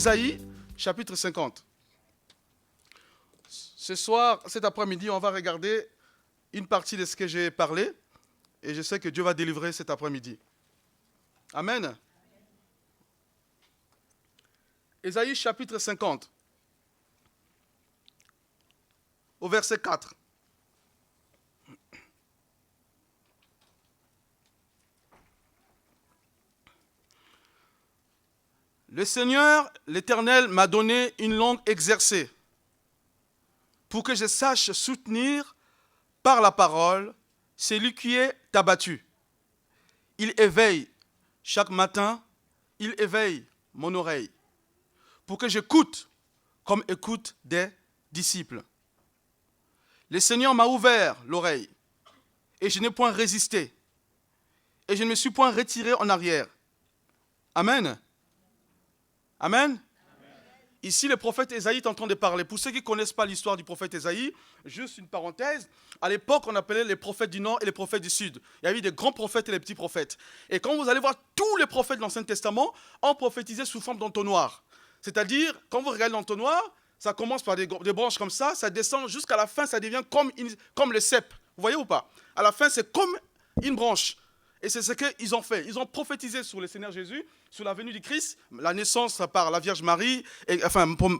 Ésaïe, chapitre 50. Ce soir, cet après-midi, on va regarder une partie de ce que j'ai parlé et je sais que Dieu va délivrer cet après-midi. Amen. Ésaïe, chapitre 50, au verset 4. Le Seigneur, l'Éternel, m'a donné une langue exercée pour que je sache soutenir par la parole celui qui est abattu. Il éveille chaque matin, il éveille mon oreille pour que j'écoute comme écoutent des disciples. Le Seigneur m'a ouvert l'oreille et je n'ai point résisté et je ne me suis point retiré en arrière. Amen. Amen. Ici, le prophète Ésaïe est en train de parler. Pour ceux qui ne connaissent pas l'histoire du prophète Ésaïe, juste une parenthèse, à l'époque, on appelait les prophètes du Nord et les prophètes du Sud. Il y avait des grands prophètes et des petits prophètes. Et quand vous allez voir tous les prophètes de l'Ancien Testament, ont prophétisé sous forme d'entonnoir. C'est-à-dire, quand vous regardez l'entonnoir, ça commence par des branches comme ça descend jusqu'à la fin, ça devient comme le cep. Vous voyez ou pas? À la fin, c'est comme une branche. Et c'est ce qu'ils ont fait. Ils ont prophétisé sur le Seigneur Jésus, sur la venue du Christ, la naissance par la Vierge Marie,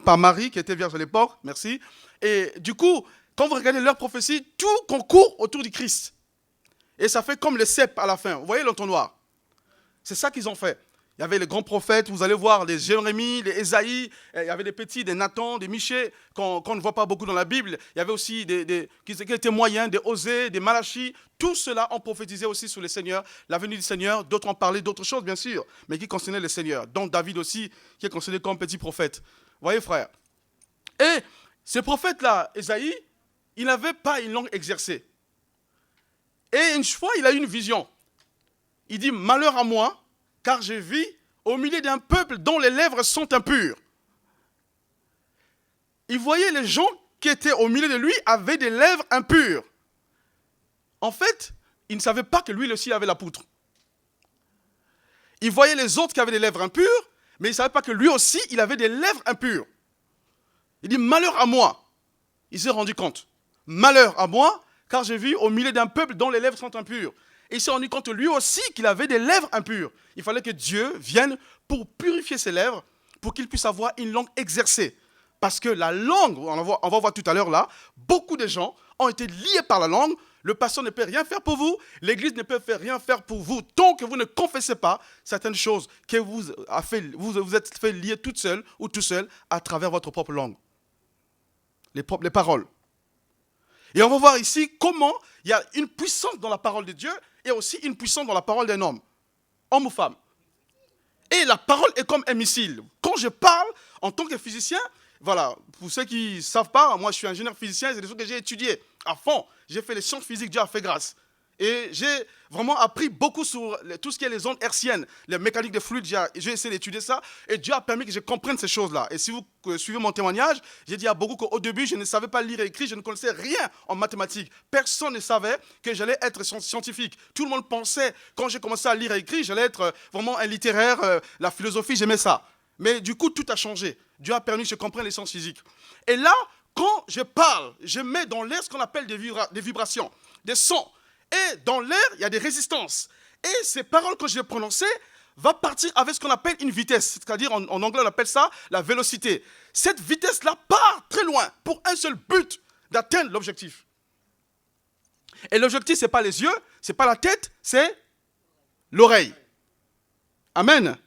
par Marie qui était vierge à l'époque, merci. Et du coup, quand vous regardez leur prophétie, tout concourt autour du Christ. Et ça fait comme le cep à la fin. Vous voyez l'entonnoir? C'est ça qu'ils ont fait. Il y avait les grands prophètes, vous allez voir les Jérémie, les Ésaïe, il y avait des petits, des Nathan, des Michée, qu'on ne voit pas beaucoup dans la Bible. Il y avait aussi qui étaient moyens, des Osée, des Malachie. Tout cela ont prophétisé aussi sur le Seigneur, la venue du Seigneur. D'autres ont parlé d'autres choses, bien sûr, mais qui concernaient le Seigneur. Donc David aussi, qui est considéré comme petit prophète. Vous voyez, frère? Et ce prophète-là, Ésaïe, il n'avait pas une langue exercée. Et une fois, il a eu une vision. Il dit, malheur à moi, car je vis au milieu d'un peuple dont les lèvres sont impures. Il voyait les gens qui étaient au milieu de lui avaient des lèvres impures. En fait, il ne savait pas que lui aussi avait la poutre. Il voyait les autres qui avaient des lèvres impures, mais il ne savait pas que lui aussi, il avait des lèvres impures. Il dit, malheur à moi. Il s'est rendu compte. Malheur à moi, car je vis au milieu d'un peuple dont les lèvres sont impures. Et il s'est rendu compte lui aussi qu'il avait des lèvres impures. Il fallait que Dieu vienne pour purifier ses lèvres, pour qu'il puisse avoir une langue exercée. Parce que la langue, on va voir tout à l'heure là, beaucoup de gens ont été liés par la langue. Le pasteur ne peut rien faire pour vous, l'église ne peut rien faire pour vous, tant que vous ne confessez pas certaines choses que vous êtes fait lier toute seule ou tout seul à travers votre propre langue. Les paroles. Et on va voir ici comment il y a une puissance dans la parole de Dieu et aussi une puissance dans la parole d'un homme ou femme. Et la parole est comme un missile. Quand je parle en tant que physicien, voilà, pour ceux qui ne savent pas, moi je suis ingénieur physicien, c'est des choses que j'ai étudiées à fond. J'ai fait les sciences physiques, Dieu a fait grâce. Et j'ai vraiment appris beaucoup sur tout ce qui est les ondes hertziennes, les mécaniques des fluides. J'ai essayé d'étudier ça et Dieu a permis que je comprenne ces choses-là. Et si vous suivez mon témoignage, j'ai dit à beaucoup qu'au début, je ne savais pas lire et écrire, je ne connaissais rien en mathématiques. Personne ne savait que j'allais être scientifique. Tout le monde pensait, quand j'ai commencé à lire et écrire, j'allais être vraiment un littéraire, la philosophie, j'aimais ça. Mais du coup, tout a changé. Dieu a permis que je comprenne les sciences physiques. Et là, quand je parle, je mets dans l'air ce qu'on appelle des vibrations, des sons. Et dans l'air, il y a des résistances. Et ces paroles que je vais prononcer vont partir avec ce qu'on appelle une vitesse. C'est-à-dire, en anglais, on appelle ça la vélocité. Cette vitesse-là part très loin pour un seul but, d'atteindre l'objectif. Et l'objectif, ce n'est pas les yeux, ce n'est pas la tête, c'est l'oreille. Amen.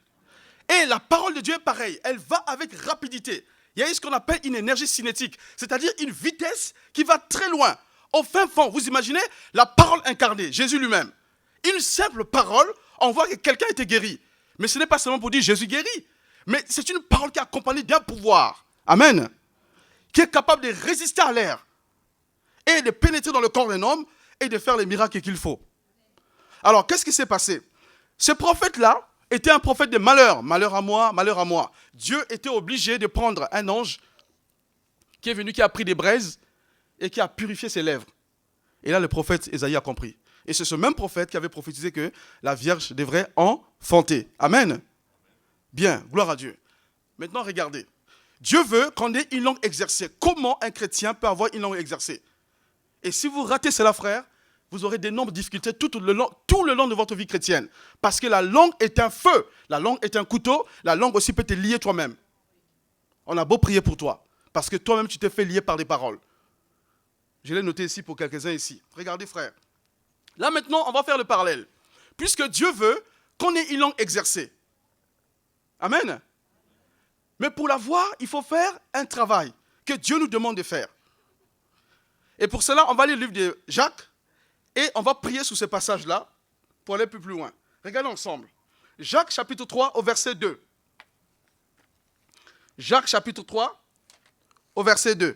Et la parole de Dieu est pareille. Elle va avec rapidité. Il y a ce qu'on appelle une énergie cinétique, c'est-à-dire une vitesse qui va très loin. Au fin fond, vous imaginez la parole incarnée, Jésus lui-même. Une simple parole, on voit que quelqu'un a été guéri. Mais ce n'est pas seulement pour dire Jésus guérit, mais c'est une parole qui accompagne d'un pouvoir. Amen. Qui est capable de résister à l'air et de pénétrer dans le corps d'un homme et de faire les miracles qu'il faut. Alors, qu'est-ce qui s'est passé? Ce prophète-là était un prophète de malheur. Malheur à moi, malheur à moi. Dieu était obligé de prendre un ange qui est venu, qui a pris des braises et qui a purifié ses lèvres. Et là, le prophète Ésaïe a compris. Et c'est ce même prophète qui avait prophétisé que la Vierge devrait enfanter. Amen. Bien, gloire à Dieu. Maintenant, regardez. Dieu veut qu'on ait une langue exercée. Comment un chrétien peut avoir une langue exercée? Et si vous ratez cela, frère, vous aurez d'énormes difficultés tout le long de votre vie chrétienne. Parce que la langue est un feu, la langue est un couteau, la langue aussi peut te lier toi-même. On a beau prier pour toi, parce que toi-même tu t'es fait lier par des paroles. Je l'ai noté ici pour quelques-uns ici. Regardez, frère. Là maintenant, on va faire le parallèle. Puisque Dieu veut qu'on ait une langue exercée. Amen. Mais pour l'avoir, il faut faire un travail que Dieu nous demande de faire. Et pour cela, on va lire le livre de Jacques et on va prier sur ce passage-là pour aller plus loin. Regardons ensemble. Jacques chapitre 3 au verset 2. Jacques chapitre 3 au verset 2.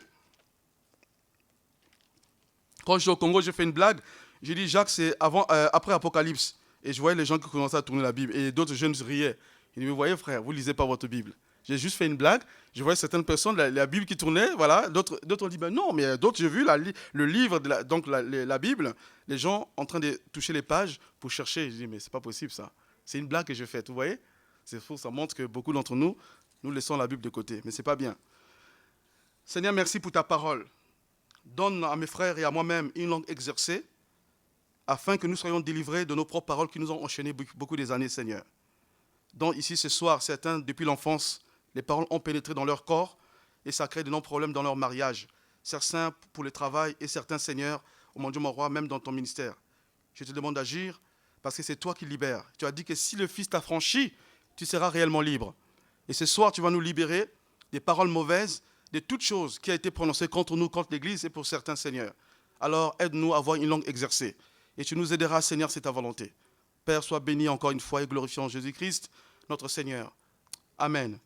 Quand je suis au Congo, j'ai fait une blague. J'ai dit Jacques, c'est après Apocalypse. Et je voyais les gens qui commençaient à tourner la Bible. Et d'autres jeunes riaient. Ils disaient, vous voyez frère, vous ne lisez pas votre Bible. J'ai juste fait une blague. Je voyais certaines personnes, la Bible qui tournait, voilà. D'autres ont dit, ben non, mais d'autres, j'ai vu le livre, donc la Bible, les gens en train de toucher les pages pour chercher. Je dis, mais c'est pas possible ça. C'est une blague que j'ai faite, vous voyez. C'est faux, ça montre que beaucoup d'entre nous, nous laissons la Bible de côté. Mais ce n'est pas bien. Seigneur, merci pour ta parole. Donne à mes frères et à moi-même une langue exercée, afin que nous soyons délivrés de nos propres paroles qui nous ont enchaînés beaucoup des années, Seigneur. Donc ici, ce soir, certains, depuis l'enfance, les paroles ont pénétré dans leur corps et ça crée de nombreux problèmes dans leur mariage. Certains pour le travail et certains, Seigneur, oh mon Dieu, mon roi, même dans ton ministère. Je te demande d'agir parce que c'est toi qui libères. Tu as dit que si le Fils t'a franchi, tu seras réellement libre. Et ce soir, tu vas nous libérer des paroles mauvaises, de toutes choses qui a été prononcées contre nous, contre l'Église et pour certains, Seigneur. Alors, aide-nous à avoir une langue exercée. Et tu nous aideras, Seigneur, c'est ta volonté. Père, sois béni encore une fois et glorifiant Jésus-Christ, notre Seigneur. Amen.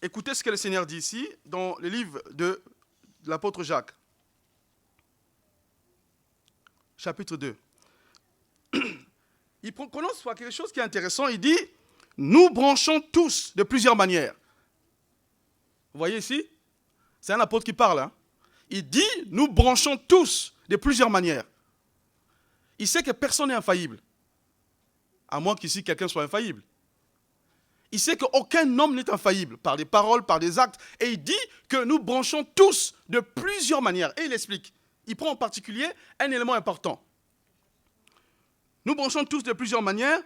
Écoutez ce que le Seigneur dit ici, dans le livre de l'apôtre Jacques. Chapitre 2. Il prononce quelque chose qui est intéressant. Il dit, nous branchons tous de plusieurs manières. Vous voyez ici? C'est un apôtre qui parle. Hein? Il dit, nous branchons tous de plusieurs manières. Il sait que personne n'est infaillible. À moins qu'ici, quelqu'un soit infaillible. Il sait qu'aucun homme n'est infaillible, par des paroles, par des actes. Et il dit que nous branchons tous de plusieurs manières. Et il explique. Il prend en particulier un élément important. Nous branchons tous de plusieurs manières.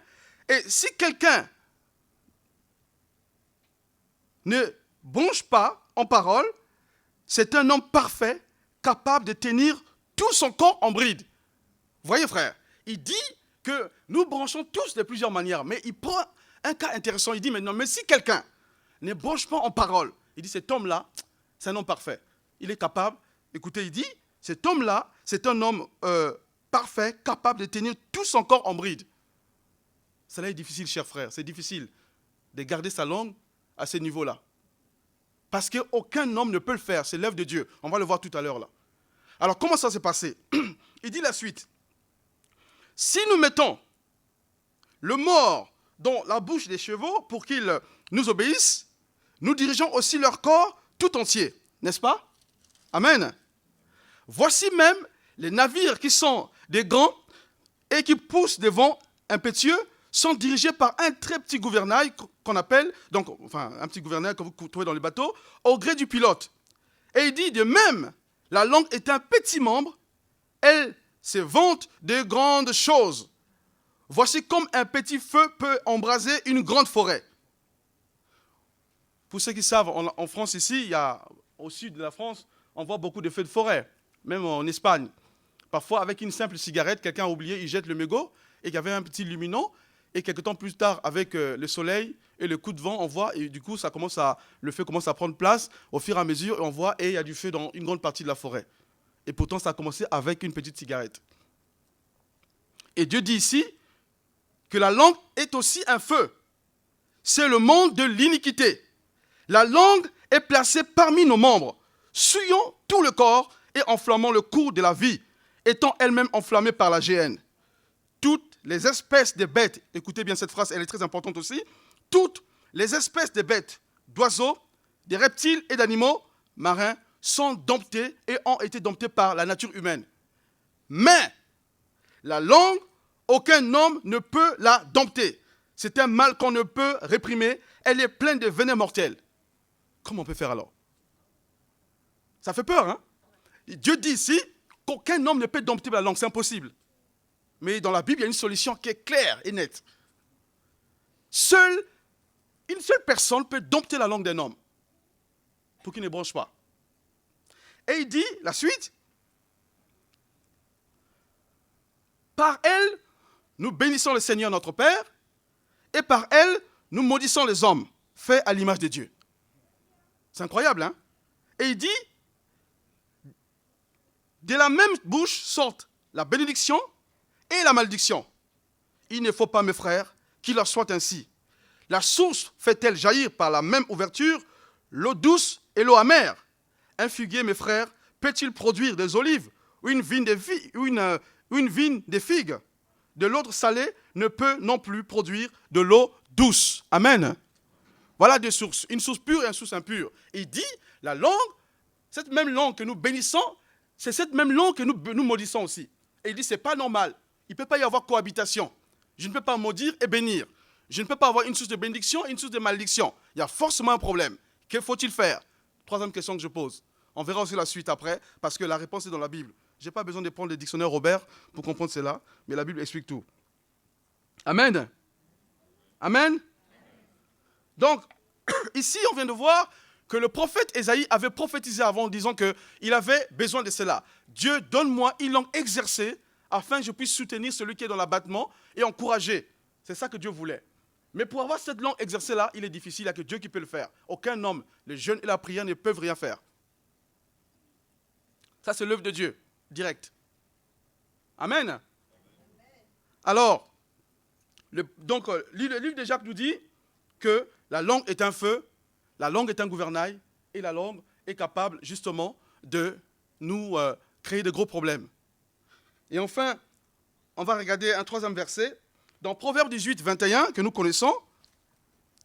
Et si quelqu'un ne branche pas en parole, c'est un homme parfait, capable de tenir tout son corps en bride. Vous voyez, frère, il dit que nous branchons tous de plusieurs manières, mais il prend un cas intéressant. Il dit maintenant, mais si quelqu'un ne branche pas en parole, il dit cet homme-là, c'est un homme parfait. Il est capable, écoutez, il dit, cet homme-là, c'est un homme parfait, capable de tenir tout son corps en bride. Cela est difficile, cher frère, c'est difficile de garder sa langue à ce niveau-là. Parce qu'aucun homme ne peut le faire, c'est l'œuvre de Dieu. On va le voir tout à l'heure là. Alors, comment ça s'est passé? Il dit la suite. Si nous mettons le mort dans la bouche des chevaux pour qu'ils nous obéissent, nous dirigeons aussi leur corps tout entier. N'est-ce pas? Amen. Voici même les navires qui sont des grands et qui poussent des vents impétueux sont dirigés par un très petit gouvernail qu'on appelle, donc, enfin, un petit gouvernail que vous trouvez dans les bateaux, au gré du pilote. Et il dit de même, la langue est un petit membre, elle se vante de grandes choses. Voici comme un petit feu peut embraser une grande forêt. Pour ceux qui savent, en France ici, au sud de la France, on voit beaucoup de feux de forêt, même en Espagne. Parfois, avec une simple cigarette, quelqu'un a oublié, il jette le mégot, et il y avait un petit luminant, et quelques temps plus tard, avec le soleil et le coup de vent, on voit, et du coup, le feu commence à prendre place au fur et à mesure, et on voit, et il y a du feu dans une grande partie de la forêt. Et pourtant, ça a commencé avec une petite cigarette. Et Dieu dit ici que la langue est aussi un feu. C'est le monde de l'iniquité. La langue est placée parmi nos membres, souillant tout le corps et enflammant le cours de la vie, étant elle-même enflammée par la géhenne. Toutes les espèces de bêtes, écoutez bien cette phrase, elle est très importante aussi, toutes les espèces de bêtes, d'oiseaux, des reptiles et d'animaux marins sont domptées et ont été domptées par la nature humaine. Mais la langue, aucun homme ne peut la dompter. C'est un mal qu'on ne peut réprimer. Elle est pleine de venin mortel. Comment on peut faire alors? Ça fait peur, hein? Dieu dit ici qu'aucun homme ne peut dompter la langue, c'est impossible. Mais dans la Bible, il y a une solution qui est claire et nette. Une seule personne peut dompter la langue d'un homme pour qu'il ne bronche pas. Et il dit, la suite, par elle, nous bénissons le Seigneur notre Père, et par elle, nous maudissons les hommes, faits à l'image de Dieu. C'est incroyable, hein? Et il dit, de la même bouche sortent la bénédiction et la malédiction. Il ne faut pas, mes frères, qu'il en soit ainsi. La source fait-elle jaillir par la même ouverture l'eau douce et l'eau amère? Un figuier, mes frères, peut-il produire des olives ou une vigne de figues? De l'autre salée ne peut non plus produire de l'eau douce. Amen. Voilà deux sources, une source pure et une source impure. Il dit, la langue, cette même langue que nous bénissons, c'est cette même langue que nous maudissons aussi. Et il dit, ce n'est pas normal. Il ne peut pas y avoir cohabitation. Je ne peux pas maudire et bénir. Je ne peux pas avoir une source de bénédiction et une source de malédiction. Il y a forcément un problème. Que faut-il faire? Troisième question que je pose. On verra aussi la suite après, parce que la réponse est dans la Bible. Je n'ai pas besoin de prendre le dictionnaire Robert pour comprendre cela, mais la Bible explique tout. Amen. Amen. Donc, ici, on vient de voir que le prophète Ésaïe avait prophétisé avant en disant qu'il avait besoin de cela. Dieu, donne-moi une langue exercée afin que je puisse soutenir celui qui est dans l'abattement et encourager. C'est ça que Dieu voulait. Mais pour avoir cette langue exercée-là, il est difficile, il n'y a que Dieu qui peut le faire. Aucun homme, le jeûne et la prière ne peuvent rien faire. Ça, c'est l'œuvre de Dieu, direct. Amen. Alors, le livre de Jacques nous dit que la langue est un feu, la langue est un gouvernail, et la langue est capable, justement, de nous créer de gros problèmes. Et enfin, on va regarder un troisième verset, dans Proverbe 18, 21, que nous connaissons,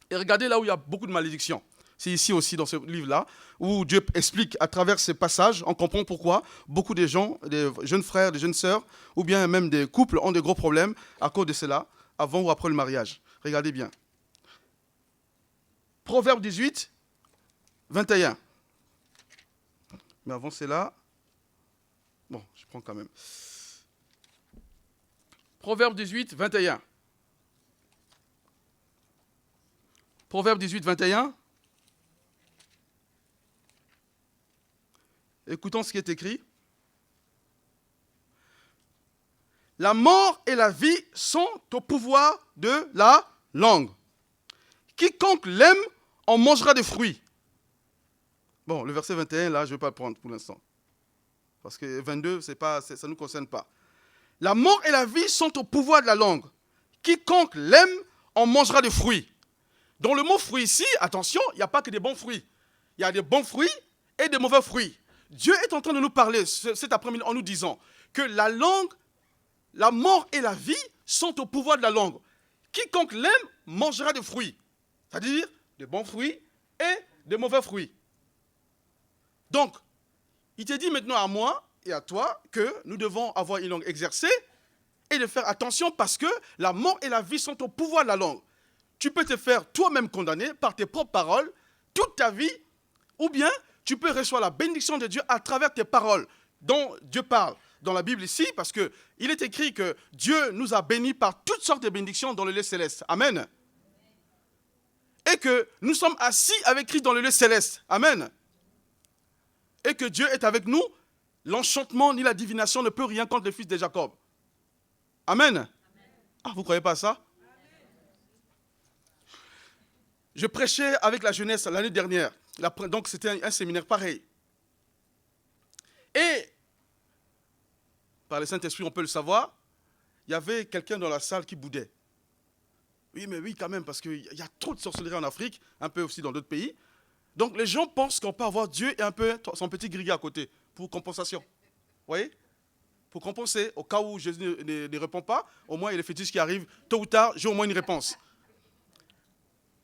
et regardez là où il y a beaucoup de malédictions. C'est ici aussi, dans ce livre-là, où Dieu explique à travers ces passages, on comprend pourquoi beaucoup de gens, des jeunes frères, des jeunes sœurs, ou bien même des couples ont de gros problèmes à cause de cela, avant ou après le mariage. Regardez bien. Proverbe 18, 21. Mais avant cela, bon, je prends quand même. Proverbe 18, 21. Proverbe 18, 21. Écoutons ce qui est écrit. La mort et la vie sont au pouvoir de la langue. Quiconque l'aime en mangera des fruits. Bon, le verset 21, là, je ne vais pas le prendre pour l'instant. Parce que 22, ça ne nous concerne pas. La mort et la vie sont au pouvoir de la langue. Quiconque l'aime en mangera des fruits. Dans le mot fruit ici, attention, il n'y a pas que des bons fruits. Il y a des bons fruits et des mauvais fruits. Dieu est en train de nous parler cet après-midi en nous disant que la langue, la mort et la vie sont au pouvoir de la langue. Quiconque l'aime mangera des fruits. C'est-à-dire des bons fruits et des mauvais fruits. Donc, il te dit maintenant à moi et à toi que nous devons avoir une langue exercée et de faire attention parce que la mort et la vie sont au pouvoir de la langue. Tu peux te faire toi-même condamner par tes propres paroles toute ta vie, ou bien tu peux recevoir la bénédiction de Dieu à travers tes paroles dont Dieu parle dans la Bible ici, parce qu'il est écrit que Dieu nous a bénis par toutes sortes de bénédictions dans le lieu céleste. Amen. Et que nous sommes assis avec Christ dans le lieu céleste. Amen. Et que Dieu est avec nous, l'enchantement ni la divination ne peut rien contre le fils de Jacob. Amen. Amen. Ah, vous ne croyez pas ça? Amen. Je prêchais avec la jeunesse l'année dernière. Donc c'était un séminaire pareil. Et, par le Saint-Esprit, on peut le savoir, il y avait quelqu'un dans la salle qui boudait. Oui, mais oui, quand même, parce qu'il y a trop de sorcellerie en Afrique, un peu aussi dans d'autres pays. Donc les gens pensent qu'on peut avoir Dieu et un peu son petit grillé à côté, pour compensation. Vous voyez? Pour compenser, au cas où Jésus ne répond pas, au moins il y a les fétiches qui arrivent, tôt ou tard, j'ai au moins une réponse.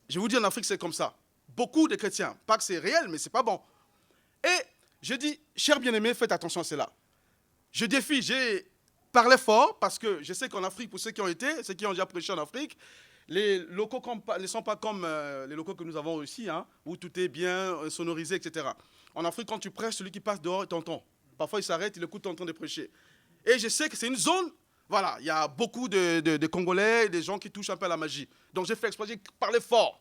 Je vous dis, en Afrique, c'est comme ça. Beaucoup de chrétiens, pas que c'est réel, mais c'est pas bon. Et je dis, chers bien-aimés, faites attention à cela. Je défie, j'ai parlé fort, parce que je sais qu'en Afrique, pour ceux qui ont été, ceux qui ont déjà prêché en Afrique, les locaux ne sont pas comme les locaux que nous avons ici, hein, où tout est bien sonorisé, etc. En Afrique, quand tu prêches, celui qui passe dehors, il t'entend. Parfois, il s'arrête, il écoute ton temps de prêcher. Et je sais que c'est une zone, voilà, il y a beaucoup de Congolais, des gens qui touchent un peu à la magie. Donc j'ai fait exprès, j'ai parlé fort.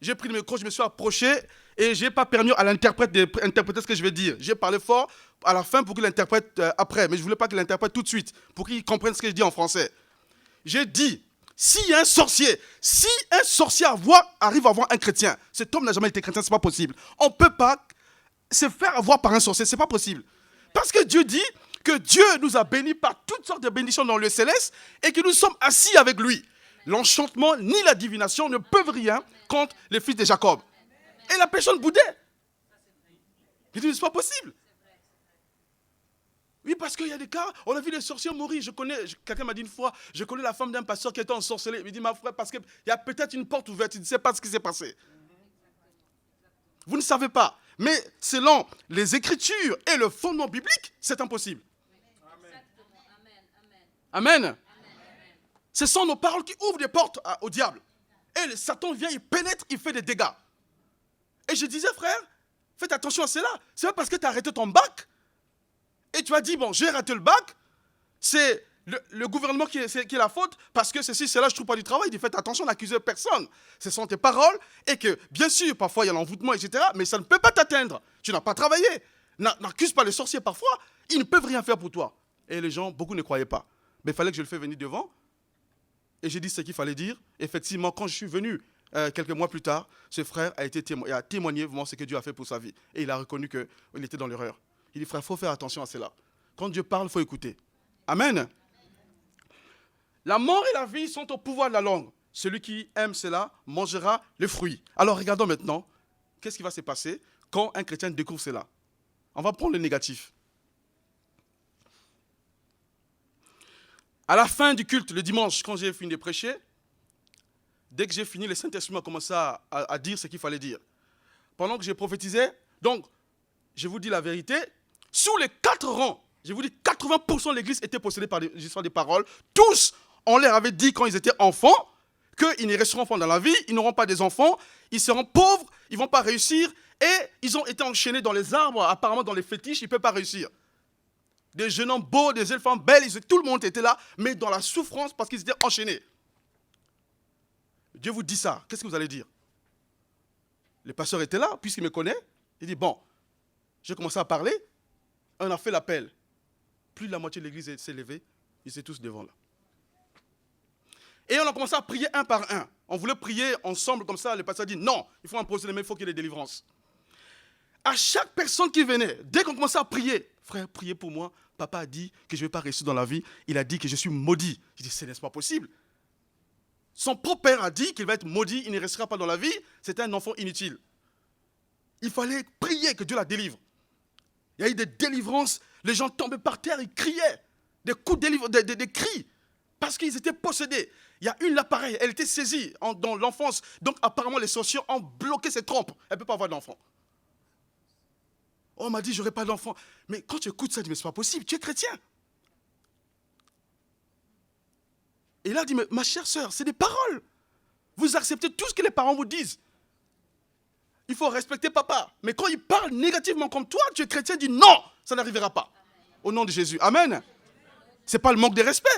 J'ai pris le micro, je me suis approché et je n'ai pas permis à l'interprète d'interpréter ce que je vais dire. J'ai parlé fort à la fin pour qu'il l'interprète après, mais je ne voulais pas qu'il l'interprète tout de suite, pour qu'il comprenne ce que je dis en français. J'ai dit, s'il y a un sorcier arrive à voir un chrétien, cet homme n'a jamais été chrétien, ce n'est pas possible. On ne peut pas se faire avoir par un sorcier, ce n'est pas possible. Parce que Dieu dit que Dieu nous a bénis par toutes sortes de bénédictions dans le céleste et que nous sommes assis avec lui. L'enchantement ni la divination ne peuvent rien contre les fils de Jacob. Et la personne boudait. Il dit, c'est pas possible. Oui, parce qu'il y a des cas, on a vu les sorciers mourir. Quelqu'un m'a dit une fois, je connais la femme d'un pasteur qui était ensorcelé. Il dit, ma frère, parce qu'il y a peut-être une porte ouverte, il ne sait pas ce qui s'est passé. Vous ne savez pas. Mais selon les Écritures et le fondement biblique, c'est impossible. Amen. Ce sont nos paroles qui ouvrent des portes au diable. Et le Satan vient, il pénètre, il fait des dégâts. Et je disais, frère, faites attention à cela. C'est pas parce que tu as arrêté ton bac et tu as dit, bon, j'ai raté le bac, c'est le gouvernement qui est la faute parce que ceci, cela, je ne trouve pas du travail. Il dit, faites attention, n'accusez personne. Ce sont tes paroles et que, bien sûr, parfois il y a l'envoûtement, etc., mais ça ne peut pas t'atteindre. Tu n'as pas travaillé. N'accuse pas les sorciers parfois. Ils ne peuvent rien faire pour toi. Et les gens, beaucoup ne croyaient pas. Mais il fallait que je le fasse venir devant. Et j'ai dit ce qu'il fallait dire. Effectivement, quand je suis venu quelques mois plus tard, ce frère a témoigné vraiment ce que Dieu a fait pour sa vie. Et il a reconnu qu'il était dans l'erreur. Il dit, frère, il faut faire attention à cela. Quand Dieu parle, il faut écouter. Amen. La mort et la vie sont au pouvoir de la langue. Celui qui aime cela mangera les fruits. Alors regardons maintenant, qu'est-ce qui va se passer quand un chrétien découvre cela. On va prendre le négatif. À la fin du culte, le dimanche, quand j'ai fini de prêcher, dès que j'ai fini, le Saint-Esprit a commencé à dire ce qu'il fallait dire. Pendant que j'ai prophétisé, donc, je vous dis la vérité, sous les 4 rangs, je vous dis 80% de l'église était possédée par des histoires des paroles. Tous, on leur avait dit quand ils étaient enfants, qu'ils ne resteront enfants dans la vie, ils n'auront pas des enfants, ils seront pauvres, ils ne vont pas réussir, et ils ont été enchaînés dans les arbres, apparemment dans les fétiches, ils ne peuvent pas réussir. Des jeunes hommes beaux, des jeunes femmes belles, tout le monde était là, mais dans la souffrance parce qu'ils étaient enchaînés. Dieu vous dit ça, qu'est-ce que vous allez dire? Le pasteur était là, puisqu'il me connaît. Il dit, bon, j'ai commencé à parler, on a fait l'appel. Plus de la moitié de l'église s'est levée, ils étaient tous devant là. Et on a commencé à prier un par un. On voulait prier ensemble comme ça, le pasteur a dit, non, il faut imposer les mains, il faut qu'il y ait des délivrances. À chaque personne qui venait, dès qu'on commençait à prier, frère, priez pour moi, papa a dit que je ne vais pas réussir dans la vie, il a dit que je suis maudit. Je dis, ce n'est pas possible. Son propre père a dit qu'il va être maudit, il ne restera pas dans la vie, c'est un enfant inutile. Il fallait prier que Dieu la délivre. Il y a eu des délivrances, les gens tombaient par terre, ils criaient, des coups de des cris, parce qu'ils étaient possédés. Il y a une là pareil, elle était saisie dans l'enfance, donc apparemment les sorciers ont bloqué ses trompes, elle ne peut pas avoir d'enfant. On m'a dit, j'aurai pas d'enfant. Mais quand tu écoutes ça, tu dis, mais c'est pas possible, tu es chrétien. Et là, il dit, mais ma chère sœur, c'est des paroles. Vous acceptez tout ce que les parents vous disent. Il faut respecter papa. Mais quand il parle négativement comme toi, tu es chrétien, dis non, ça n'arrivera pas. Au nom de Jésus. Amen. Ce n'est pas le manque de respect.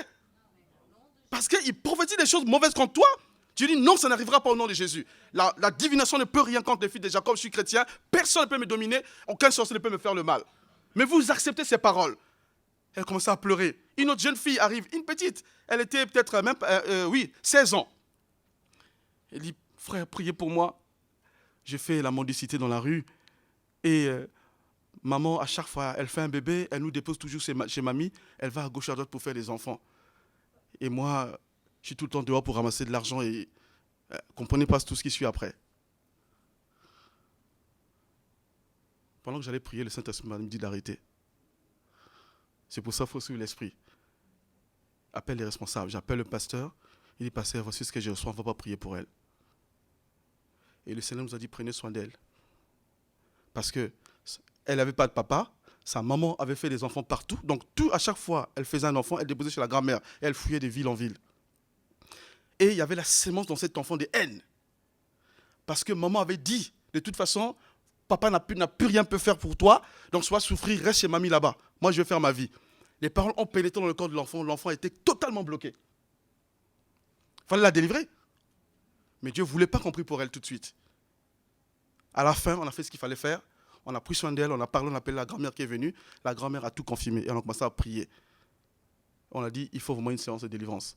Parce qu'il prophétise des choses mauvaises contre toi. Tu dis non, ça n'arrivera pas au nom de Jésus. La divination ne peut rien contre les fils de Jacob. Je suis chrétien. Personne ne peut me dominer. Aucun sorcier ne peut me faire le mal. Mais vous acceptez ces paroles. Elle commence à pleurer. Une autre jeune fille arrive, une petite. Elle était peut-être même, 16 ans. Elle dit, frère, priez pour moi. J'ai fait la mendicité dans la rue. Et maman, à chaque fois, elle fait un bébé. Elle nous dépose toujours chez mamie. Elle va à gauche, à droite pour faire des enfants. Et moi, je suis tout le temps dehors pour ramasser de l'argent et comprenez pas tout ce qui suit après. Pendant que j'allais prier, le Saint-Esprit me dit d'arrêter. C'est pour ça qu'il faut suivre l'esprit. Appelle les responsables. J'appelle le pasteur. Il dit, pasteur, voici ce que j'ai reçu, on ne va pas prier pour elle. Et le Seigneur nous a dit, prenez soin d'elle. Parce qu'elle n'avait pas de papa. Sa maman avait fait des enfants partout. Donc, à chaque fois, elle faisait un enfant, elle déposait chez la grand-mère. Et elle fouillait de ville en ville. Et il y avait la sémence dans cet enfant de haine. Parce que maman avait dit, de toute façon, papa n'a plus rien pu faire pour toi, donc soit souffrir, reste chez mamie là-bas. Moi, je vais faire ma vie. Les paroles ont pénétré dans le corps de l'enfant était totalement bloqué. Il fallait la délivrer. Mais Dieu ne voulait pas qu'on prie pour elle tout de suite. À la fin, on a fait ce qu'il fallait faire. On a pris soin d'elle, on a parlé, on a appelé la grand-mère qui est venue. La grand-mère a tout confirmé et on a commencé à prier. On a dit, il faut vraiment une séance de délivrance.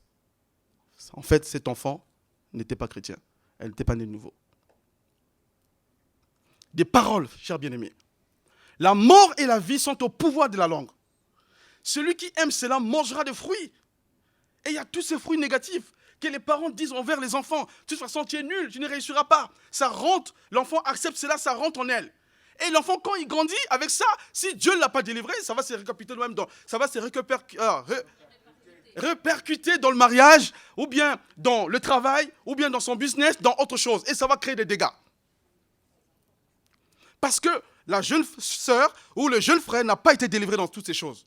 En fait, cet enfant n'était pas chrétien. Elle n'était pas née de nouveau. Des paroles, chers bien-aimés. La mort et la vie sont au pouvoir de la langue. Celui qui aime cela mangera des fruits. Et il y a tous ces fruits négatifs que les parents disent envers les enfants. De toute façon, tu es nul, tu ne réussiras pas. Ça rentre, l'enfant accepte cela, ça rentre en elle. Et l'enfant, quand il grandit avec ça, si Dieu ne l'a pas délivré, ça va se répercuter même ça va se répercuter dans le mariage, ou bien dans le travail, ou bien dans son business, dans autre chose. Et ça va créer des dégâts. Parce que la jeune sœur ou le jeune frère n'a pas été délivré dans toutes ces choses.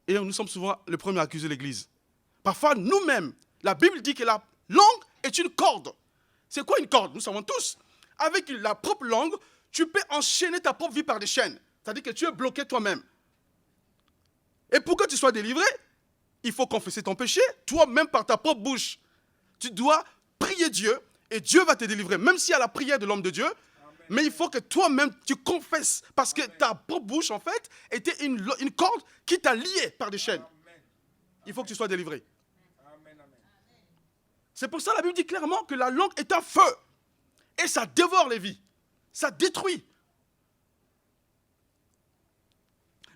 Et nous sommes souvent les premiers à accuser l'Église. Parfois, nous-mêmes, la Bible dit que la langue est une corde. C'est quoi une corde? Nous savons tous. Avec la propre langue, tu peux enchaîner ta propre vie par des chaînes. C'est-à-dire que tu es bloqué toi-même. Et pour que tu sois délivré, il faut confesser ton péché, toi-même par ta propre bouche. Tu dois prier Dieu et Dieu va te délivrer. Même s'il y a la prière de l'homme de Dieu, mais il faut que toi-même tu confesses. Parce que ta propre bouche, en fait, était une corde qui t'a lié par des chaînes. Il faut que tu sois délivré. C'est pour ça que la Bible dit clairement que la langue est un feu. Et ça dévore les vies. Ça détruit.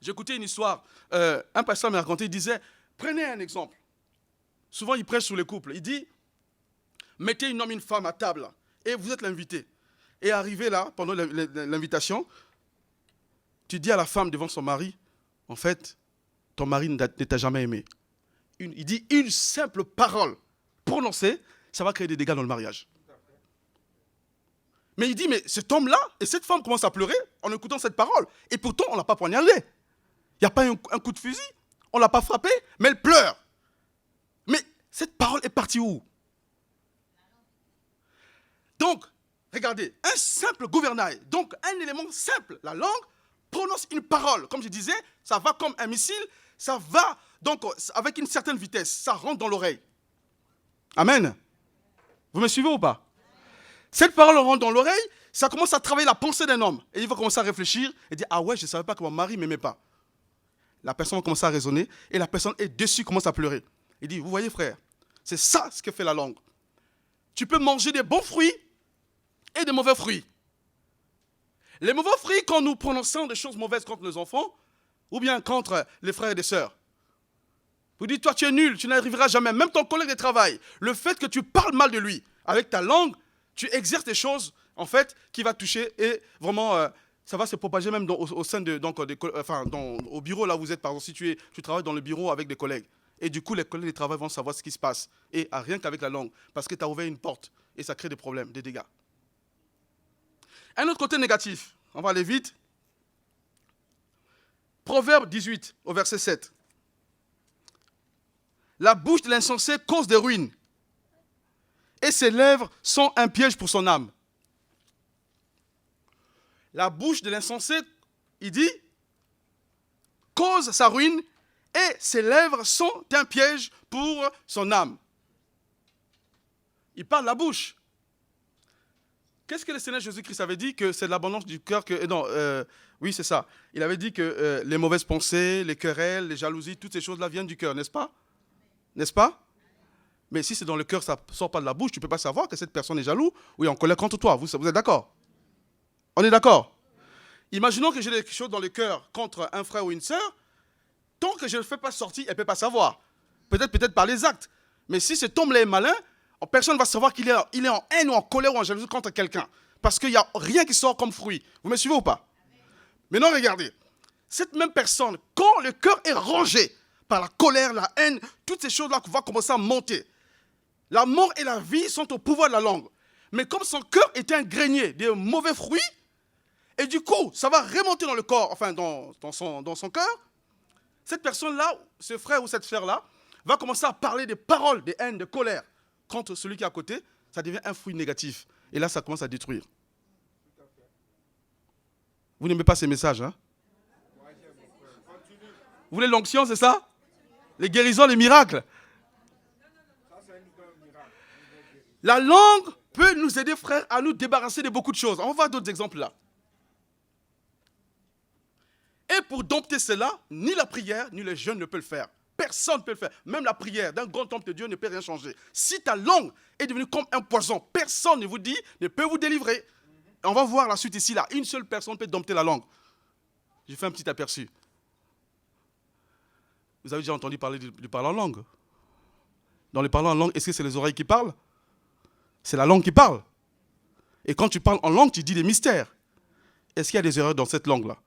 J'écoutais une histoire. Un pasteur m'a raconté, il disait, prenez un exemple. Souvent, il prêche sur les couples. Il dit, mettez un homme et une femme à table. Et vous êtes l'invité. Et arrivé là, pendant l'invitation, tu dis à la femme devant son mari, en fait, ton mari ne t'a jamais aimé. Il dit une simple parole prononcée, ça va créer des dégâts dans le mariage. Mais il dit, mais cet homme-là et cette femme commencent à pleurer en écoutant cette parole. Et pourtant, on ne l'a pas poignardé. Il n'y a pas un coup de fusil. On ne l'a pas frappé, mais elle pleure. Mais cette parole est partie où? Donc, regardez, un simple gouvernail, donc un élément simple, la langue, prononce une parole. Comme je disais, ça va comme un missile, ça va donc avec une certaine vitesse, ça rentre dans l'oreille. Amen. Vous me suivez ou pas? Cette parole rentre dans l'oreille, ça commence à travailler la pensée d'un homme. Et il va commencer à réfléchir et dire, ah ouais, je ne savais pas que mon mari ne m'aimait pas. La personne va commencer à raisonner et la personne est dessus, commence à pleurer. Il dit, vous voyez frère, c'est ça ce que fait la langue. Tu peux manger des bons fruits et des mauvais fruits. Les mauvais fruits, quand nous prononçons des choses mauvaises contre nos enfants, ou bien contre les frères et les sœurs. Vous dites, toi tu es nul, tu n'arriveras jamais. Même ton collègue de travail, le fait que tu parles mal de lui, avec ta langue, tu exerces des choses, en fait, qui va toucher et vraiment, ça va se propager même au sein de, donc, au bureau là où vous êtes. Par exemple, si tu travailles dans le bureau avec des collègues. Et du coup, les collègues de travail vont savoir ce qui se passe. Et rien qu'avec la langue. Parce que tu as ouvert une porte. Et ça crée des problèmes, des dégâts. Un autre côté négatif. On va aller vite. Proverbe 18, au verset 7. La bouche de l'insensé cause des ruines. Et ses lèvres sont un piège pour son âme. La bouche de l'insensé, il dit, cause sa ruine et ses lèvres sont un piège pour son âme. Il parle de la bouche. Qu'est-ce que le Seigneur Jésus-Christ avait dit? Que c'est de l'abondance du cœur que... Non, oui, c'est ça. Il avait dit que les mauvaises pensées, les querelles, les jalousies, toutes ces choses-là viennent du cœur, n'est-ce pas? N'est-ce pas? Mais si c'est dans le cœur, ça ne sort pas de la bouche, tu ne peux pas savoir que cette personne est jaloux ou est en colère contre toi. Vous êtes d'accord? On est d'accord? Imaginons que j'ai quelque chose dans le cœur contre un frère ou une sœur. Tant que je ne le fais pas sortir, elle ne peut pas savoir. Peut-être par les actes. Mais si cet homme-là est malin, personne ne va savoir qu'il est en haine ou en colère ou en jalousie contre quelqu'un. Parce qu'il n'y a rien qui sort comme fruit. Vous me suivez ou pas? Maintenant, regardez. Cette même personne, quand le cœur est rongé par la colère, la haine, toutes ces choses-là vont commencer à monter. La mort et la vie sont au pouvoir de la langue. Mais comme son cœur est un grenier de mauvais fruits, et du coup, ça va remonter dans le corps, enfin dans son cœur, cette personne-là, ce frère ou cette sœur-là, va commencer à parler des paroles, des haines, de colère contre celui qui est à côté, ça devient un fruit négatif. Et là, ça commence à détruire. Vous n'aimez pas ces messages, hein? Vous voulez l'onction, c'est ça? Les guérisons, les miracles. La langue peut nous aider, frères, à nous débarrasser de beaucoup de choses. On va voir d'autres exemples là. Et pour dompter cela, ni la prière, ni le jeûne ne peut le faire. Personne ne peut le faire. Même la prière d'un grand temple de Dieu ne peut rien changer. Si ta langue est devenue comme un poison, personne ne vous dit, ne peut vous délivrer. Et on va voir la suite ici, là. Une seule personne peut dompter la langue. J'ai fait un petit aperçu. Vous avez déjà entendu parler du parler en langue? Dans les parler en langue, est-ce que c'est les oreilles qui parlent? C'est la langue qui parle. Et quand tu parles en langue, tu dis des mystères. Est-ce qu'il y a des erreurs dans cette langue-là?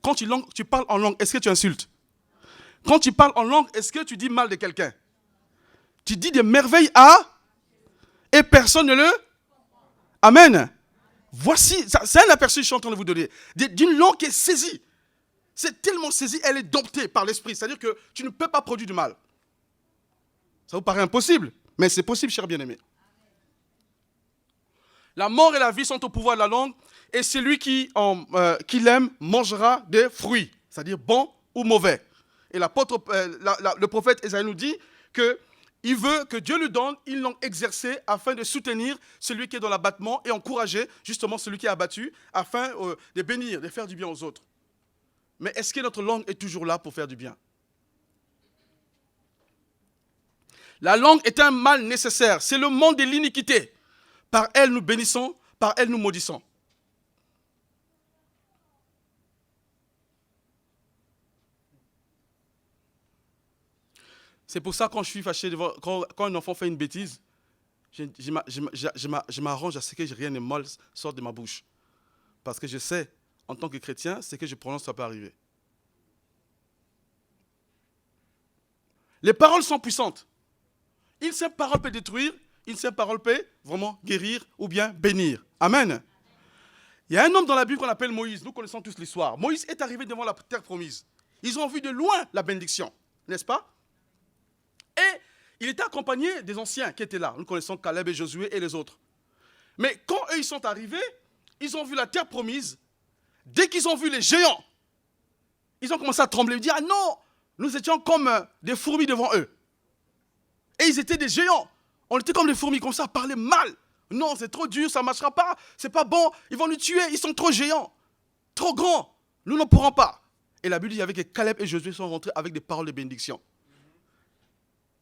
Quand tu parles en langue, est-ce que tu insultes? Quand tu parles en langue, est-ce que tu dis mal de quelqu'un? Tu dis des merveilles et personne ne le... Amen. Voici, c'est un aperçu que je suis en train de vous donner. D'une langue qui est saisie. C'est tellement saisi, elle est domptée par l'esprit. C'est-à-dire que tu ne peux pas produire du mal. Ça vous paraît impossible, mais c'est possible, cher bien-aimé. La mort et la vie sont au pouvoir de la langue, et celui qui l'aime mangera des fruits, c'est-à-dire bons ou mauvais. Et le prophète Ésaïe nous dit qu'il veut que Dieu lui donne une langue exercée afin de soutenir celui qui est dans l'abattement et encourager justement celui qui est abattu afin de bénir, de faire du bien aux autres. Mais est-ce que notre langue est toujours là pour faire du bien? La langue est un mal nécessaire. C'est le monde de l'iniquité. Par elle nous bénissons, par elle nous maudissons. C'est pour ça que quand je suis fâché, quand un enfant fait une bêtise, je m'arrange à ce que rien de mal sorte de ma bouche. Parce que je sais, en tant que chrétien, ce que je prononce, ça peut arriver. Les paroles sont puissantes. Une seule parole peut détruire, une seule parole peut vraiment guérir ou bien bénir. Amen. Il y a un homme dans la Bible qu'on appelle Moïse. Nous connaissons tous l'histoire. Moïse est arrivé devant la terre promise. Ils ont vu de loin la bénédiction, n'est-ce pas? Et il était accompagné des anciens qui étaient là. Nous connaissons Caleb et Josué et les autres. Mais quand eux ils sont arrivés, ils ont vu la terre promise. Dès qu'ils ont vu les géants, ils ont commencé à trembler. Ils disent, ah non, nous étions comme des fourmis devant eux. Et ils étaient des géants. On était comme des fourmis, comme ça, à parler mal. Non, c'est trop dur, ça ne marchera pas. C'est pas bon, ils vont nous tuer, ils sont trop géants. Trop grands, nous ne pourrons pas. Et la Bible dit avec que Caleb et Josué sont rentrés avec des paroles de bénédiction.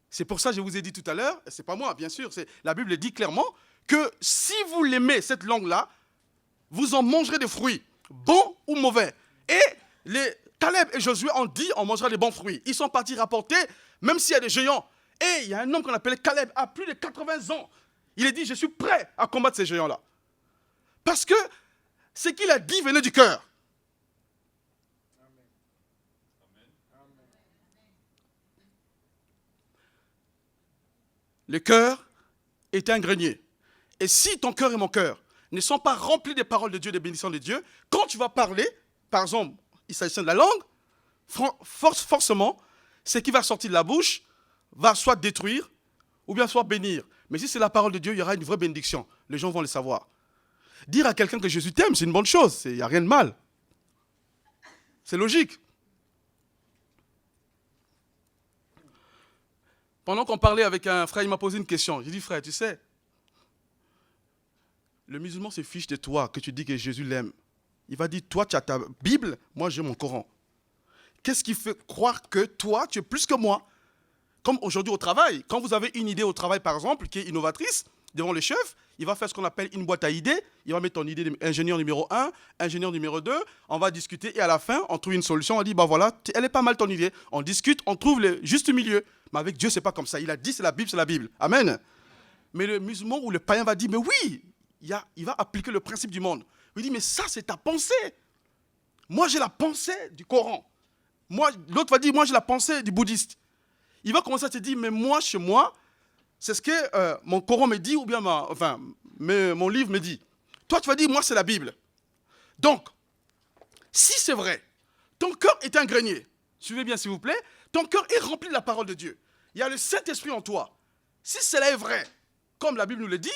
C'est pour ça que je vous ai dit tout à l'heure, c'est pas moi bien sûr, la Bible dit clairement que si vous l'aimez, cette langue-là, vous en mangerez des fruits, bons ou mauvais. Et Caleb et Josué ont dit, on mangera des bons fruits. Ils sont partis rapporter, même s'il y a des géants. Et il y a un homme qu'on appelait Caleb, à plus de 80 ans. Il a dit, je suis prêt à combattre ces géants-là. Parce que ce qu'il a dit venait du cœur. Le cœur est un grenier. Et si ton cœur et mon cœur ne sont pas remplis des paroles de Dieu, des bénédictions de Dieu, quand tu vas parler, par exemple, il s'agit de la langue, forcément, ce qui va sortir de la bouche va soit détruire ou bien soit bénir. Mais si c'est la parole de Dieu, il y aura une vraie bénédiction. Les gens vont le savoir. Dire à quelqu'un que Jésus t'aime, c'est une bonne chose. Il n'y a rien de mal. C'est logique. Pendant qu'on parlait avec un frère, il m'a posé une question. J'ai dit, frère, tu sais, le musulman se fiche de toi, que tu dis que Jésus l'aime. Il va dire, toi, tu as ta Bible, moi, j'ai mon Coran. Qu'est-ce qui fait croire que toi, tu es plus que moi? Comme aujourd'hui au travail, quand vous avez une idée au travail, par exemple, qui est innovatrice, devant le chef, il va faire ce qu'on appelle une boîte à idées. Il va mettre ton idée d'ingénieur numéro 1, ingénieur numéro 2. On va discuter et à la fin, on trouve une solution. On dit, bah voilà, elle est pas mal ton idée. On discute, on trouve le juste milieu. Mais avec Dieu, c'est pas comme ça. Il a dit, c'est la Bible, c'est la Bible. Amen. Mais le musulman ou le païen va dire, mais oui, il va appliquer le principe du monde. Il dit, mais ça, c'est ta pensée. Moi, j'ai la pensée du Coran. L'autre va dire, moi, j'ai la pensée du bouddhiste. Il va commencer à te dire, mais moi, chez moi, c'est ce que mon Coran me dit, ou bien mon livre me dit. Toi, tu vas dire, moi, c'est la Bible. Donc, si c'est vrai, ton cœur est un grenier. Suivez bien, s'il vous plaît. Ton cœur est rempli de la parole de Dieu. il y a le Saint-Esprit en toi. Si cela est vrai, comme la Bible nous le dit,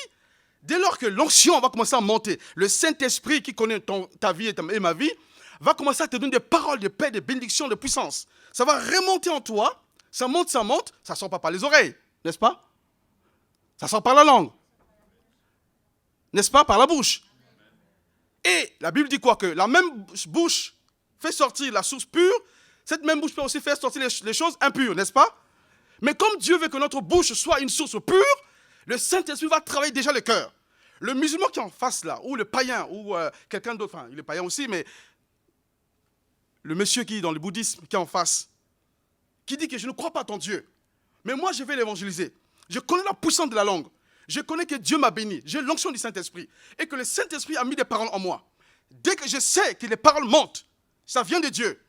dès lors que l'onction va commencer à monter, le Saint-Esprit qui connaît ta vie et ma vie, va commencer à te donner des paroles de paix, de bénédiction, de puissance. Ça va remonter en toi, ça monte, ça ne sort pas par les oreilles, n'est-ce pas? Ça sort par la langue, n'est-ce pas? Par la bouche. Et la Bible dit quoi? Que la même bouche fait sortir la source pure, cette même bouche peut aussi faire sortir les choses impures, n'est-ce pas? Mais comme Dieu veut que notre bouche soit une source pure, le Saint-Esprit va travailler déjà le cœur. Le musulman qui est en face là, ou le païen, ou quelqu'un d'autre, enfin il est païen aussi, mais le monsieur qui est dans le bouddhisme, qui est en face, qui dit que je ne crois pas à ton Dieu, mais moi je vais l'évangéliser. Je connais la puissance de la langue. Je connais que Dieu m'a béni. J'ai l'onction du Saint-Esprit. Et que le Saint-Esprit a mis des paroles en moi. Dès que je sais que les paroles montent, ça vient de Dieu.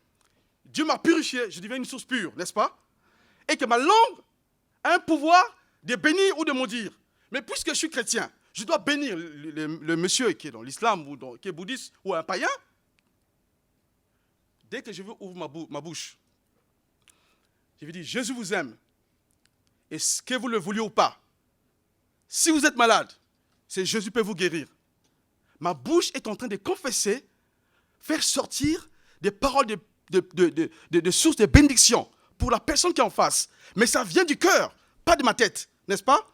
Dieu m'a purifié, je deviens une source pure, n'est-ce pas? Et que ma langue a un pouvoir de bénir ou de maudire. Mais puisque je suis chrétien, je dois bénir le monsieur qui est dans l'islam ou qui est bouddhiste ou un païen. Dès que je veux ouvrir ma bouche, je vais dire, Jésus vous aime. Et que vous le vouliez ou pas, si vous êtes malade, c'est Jésus peut vous guérir. Ma bouche est en train de confesser, faire sortir des paroles de sources de bénédiction pour la personne qui est en face. Mais ça vient du cœur, pas de ma tête, n'est-ce pas?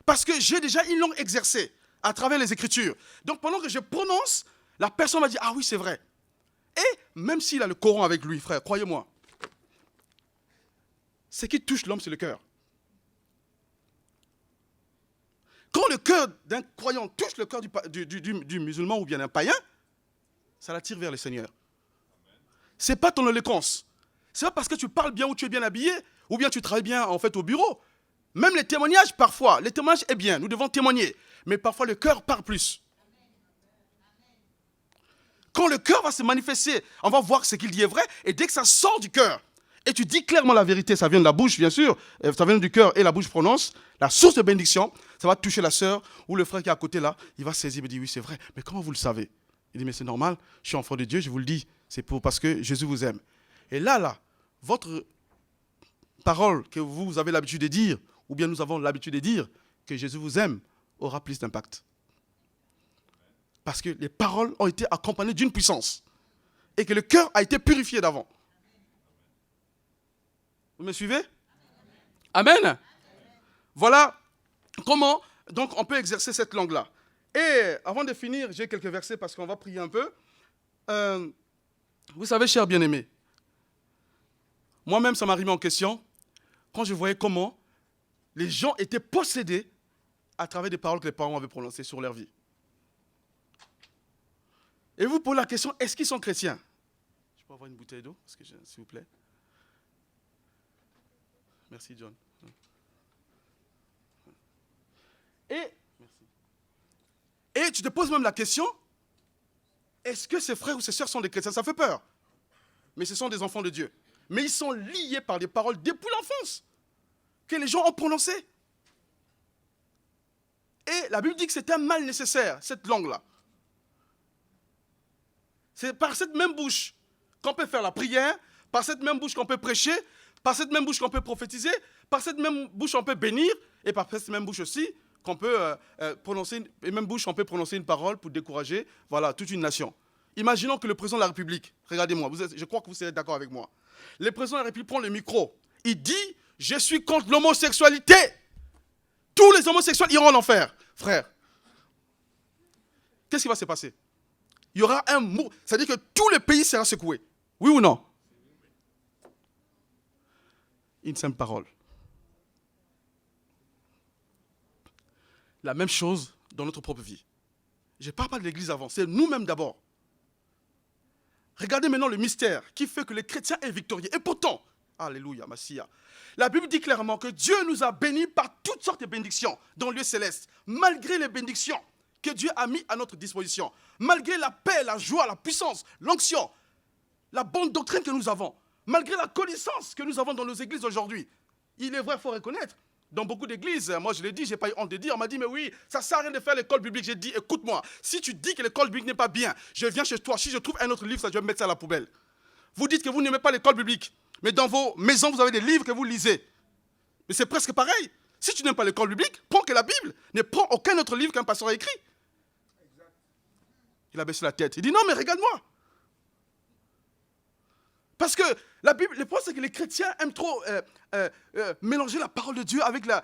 Parce que j'ai déjà une langue exercée à travers les Écritures. Donc pendant que je prononce, la personne va dire, ah oui, c'est vrai. Et même s'il a le Coran avec lui, frère, croyez-moi, ce qui touche l'homme, c'est le cœur. Quand le cœur d'un croyant touche le cœur du musulman ou bien d'un païen, ça l'attire vers le Seigneur. Ce n'est pas ton éloquence. Ce n'est pas parce que tu parles bien ou tu es bien habillé, ou bien tu travailles bien en fait au bureau. Même les témoignages, parfois, les témoignages est bien, nous devons témoigner. Mais parfois le cœur parle plus. Quand le cœur va se manifester, on va voir ce qu'il dit est vrai, et dès que ça sort du cœur, et tu dis clairement la vérité, ça vient de la bouche, bien sûr, ça vient du cœur et la bouche prononce, la source de bénédiction, ça va toucher la sœur ou le frère qui est à côté là, il va saisir, il me dit oui c'est vrai, mais comment vous le savez? Il dit mais c'est normal, je suis enfant de Dieu, je vous le dis, c'est parce que Jésus vous aime. Et là, votre parole que vous avez l'habitude de dire, ou bien nous avons l'habitude de dire, que Jésus vous aime, aura plus d'impact. Parce que les paroles ont été accompagnées d'une puissance, et que le cœur a été purifié d'avant. Vous me suivez? Amen. Voilà comment donc on peut exercer cette langue-là. Et avant de finir, j'ai quelques versets parce qu'on va prier un peu. Vous savez, chers bien-aimés, moi-même, ça m'a remis en question quand je voyais comment les gens étaient possédés à travers des paroles que les parents avaient prononcées sur leur vie. Et vous posez la question, est-ce qu'ils sont chrétiens? Je peux avoir une bouteille d'eau, s'il vous plaît? Merci, John. Et tu te poses même la question, est-ce que ces frères ou ces sœurs sont des chrétiens? Ça fait peur. Mais ce sont des enfants de Dieu. Mais ils sont liés par des paroles depuis l'enfance que les gens ont prononcées. Et la Bible dit que c'est un mal nécessaire, cette langue-là. C'est par cette même bouche qu'on peut faire la prière, par cette même bouche qu'on peut prêcher, par cette même bouche qu'on peut prophétiser, par cette même bouche on peut bénir, et par cette même bouche aussi qu'on peut prononcer, et même bouche on peut prononcer une parole pour décourager, voilà, toute une nation. Imaginons que le président de la République, regardez-moi, je crois que vous serez d'accord avec moi. Le président de la République prend le micro, il dit, je suis contre l'homosexualité. Tous les homosexuels iront en enfer, frère. Qu'est-ce qui va se passer? Il y aura un mot, c'est-à-dire que tout le pays sera secoué. Oui ou non? Une simple parole. La même chose dans notre propre vie. Je ne parle pas de l'Église avant, c'est nous-mêmes d'abord. Regardez maintenant le mystère qui fait que les chrétiens est victorieux. Et pourtant, alléluia, Massia, la Bible dit clairement que Dieu nous a bénis par toutes sortes de bénédictions dans le lieu céleste, malgré les bénédictions que Dieu a mis à notre disposition, malgré la paix, la joie, la puissance, l'onction, la bonne doctrine que nous avons, malgré la connaissance que nous avons dans nos églises aujourd'hui. Il est vrai, il faut reconnaître, dans beaucoup d'églises, moi je l'ai dit, je n'ai pas eu honte de dire, on m'a dit, mais oui, ça ne sert à rien de faire l'école biblique. J'ai dit, écoute-moi, si tu dis que l'école biblique n'est pas bien, je viens chez toi, si je trouve un autre livre, ça, je vais mettre ça à la poubelle. Vous dites que vous n'aimez pas l'école biblique, mais dans vos maisons, vous avez des livres que vous lisez. Mais c'est presque pareil. Si tu n'aimes pas l'école biblique, prends que la Bible. Ne prends aucun autre livre qu'un pasteur a écrit. Il a baissé la tête. Il dit non, mais regarde-moi. Parce que la Bible, le problème c'est que les chrétiens aiment trop mélanger la parole de Dieu avec la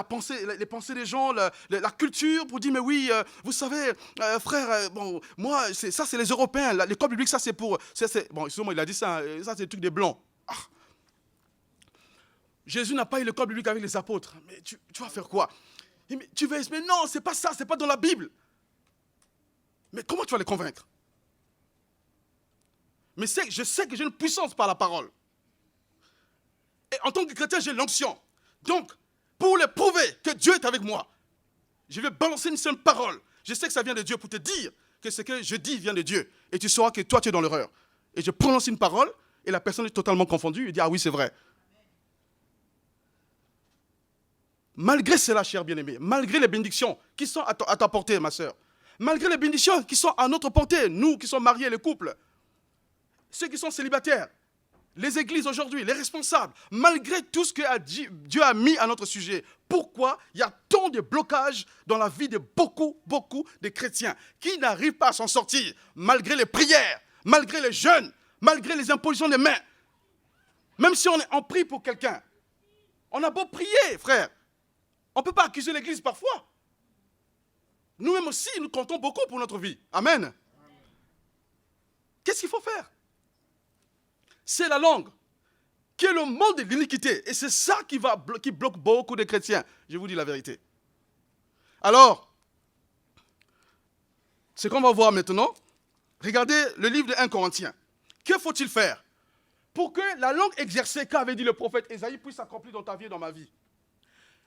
pensée, les pensées des gens, la culture, pour dire mais oui, vous savez, frère, bon, moi, ça c'est les Européens, l'école biblique, ça c'est pour... bon, sûrement il a dit ça, ça c'est le truc des Blancs. Ah. Jésus n'a pas eu l'école biblique avec les apôtres. Mais tu vas faire quoi? Mais non, c'est pas ça, c'est pas dans la Bible. Mais comment tu vas les convaincre? Mais je sais que j'ai une puissance par la parole. Et en tant que chrétien, j'ai l'onction. Donc, pour le prouver que Dieu est avec moi, je vais balancer une seule parole. Je sais que ça vient de Dieu pour te dire que ce que je dis vient de Dieu. Et tu sauras que toi, tu es dans l'erreur. Et je prononce une parole et la personne est totalement confondue. Il dit, ah oui, c'est vrai. Malgré cela, cher bien-aimé, malgré les bénédictions qui sont à ta portée, ma soeur, malgré les bénédictions qui sont à notre portée, nous qui sommes mariés, les couples, ceux qui sont célibataires, les églises aujourd'hui, les responsables, malgré tout ce que Dieu a mis à notre sujet, pourquoi il y a tant de blocages dans la vie de beaucoup de chrétiens qui n'arrivent pas à s'en sortir, malgré les prières, malgré les jeûnes, malgré les impositions des mains. Même si on prie pour quelqu'un, on a beau prier, frère, on ne peut pas accuser l'église parfois. Nous-mêmes aussi, nous comptons beaucoup pour notre vie. Amen. Qu'est-ce qu'il faut faire? C'est la langue, qui est le monde de l'iniquité. Et c'est ça qui bloque beaucoup de chrétiens. Je vous dis la vérité. Alors, ce qu'on va voir maintenant, regardez le livre de 1 Corinthiens. Que faut-il faire pour que la langue exercée qu'avait dit le prophète Ésaïe puisse s'accomplir dans ta vie et dans ma vie?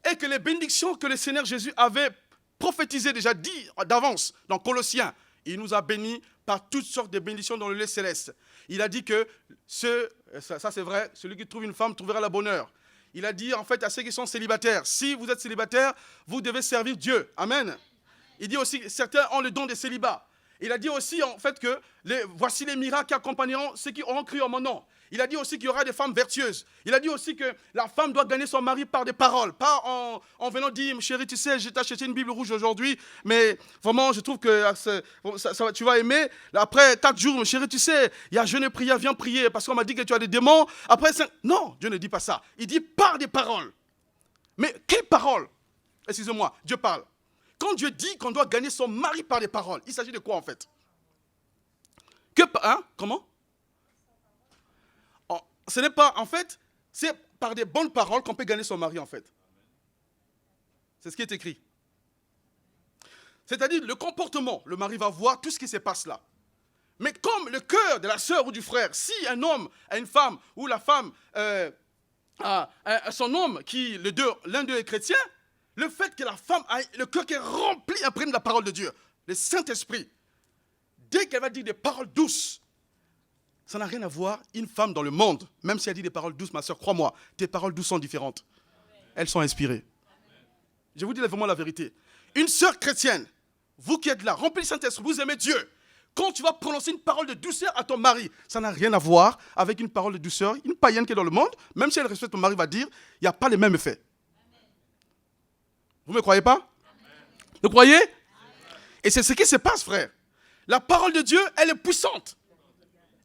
Et que les bénédictions que le Seigneur Jésus avait prophétisées, déjà dit d'avance dans Colossiens, il nous a bénis par toutes sortes de bénédictions dans le lieu céleste. Il a dit que, ça c'est vrai, celui qui trouve une femme trouvera le bonheur. Il a dit en fait à ceux qui sont célibataires, si vous êtes célibataire, vous devez servir Dieu. Amen. Il dit aussi que certains ont le don de célibat. Il a dit aussi en fait que voici les miracles qui accompagneront ceux qui auront cru en mon nom. Il a dit aussi qu'il y aura des femmes vertueuses. Il a dit aussi que la femme doit gagner son mari par des paroles, pas en venant dire, chérie, tu sais, j'ai acheté une Bible rouge aujourd'hui, mais vraiment, je trouve que tu vas aimer. Après 4 jours, chérie, tu sais, il y a jeûne et prière, viens prier, parce qu'on m'a dit que tu as des démons. Après 5... Non, Dieu ne dit pas ça. Il dit par des paroles. Mais quelles paroles? Excusez-moi, Dieu parle. Quand Dieu dit qu'on doit gagner son mari par des paroles, il s'agit de quoi en fait? Comment? Ce n'est pas, en fait, c'est par des bonnes paroles qu'on peut gagner son mari, en fait. C'est ce qui est écrit. C'est-à-dire, le comportement, le mari va voir tout ce qui se passe là. Mais comme le cœur de la sœur ou du frère, si un homme a une femme, ou la femme a son homme, l'un d'eux est chrétien, le fait que la femme a le cœur qui est rempli, imprègne de la parole de Dieu, le Saint-Esprit, dès qu'elle va dire des paroles douces, ça n'a rien à voir, une femme dans le monde, même si elle dit des paroles douces, ma soeur, crois-moi, tes paroles douces sont différentes. Elles sont inspirées. Je vous dis vraiment la vérité. Une sœur chrétienne, vous qui êtes là, remplie du Saint-Esprit, vous aimez Dieu. Quand tu vas prononcer une parole de douceur à ton mari, ça n'a rien à voir avec une parole de douceur. Une païenne qui est dans le monde, même si elle respecte ton mari, va dire, il n'y a pas les mêmes effets. Vous ne me croyez pas? Vous croyez? Et c'est ce qui se passe, frère. La parole de Dieu, elle est puissante.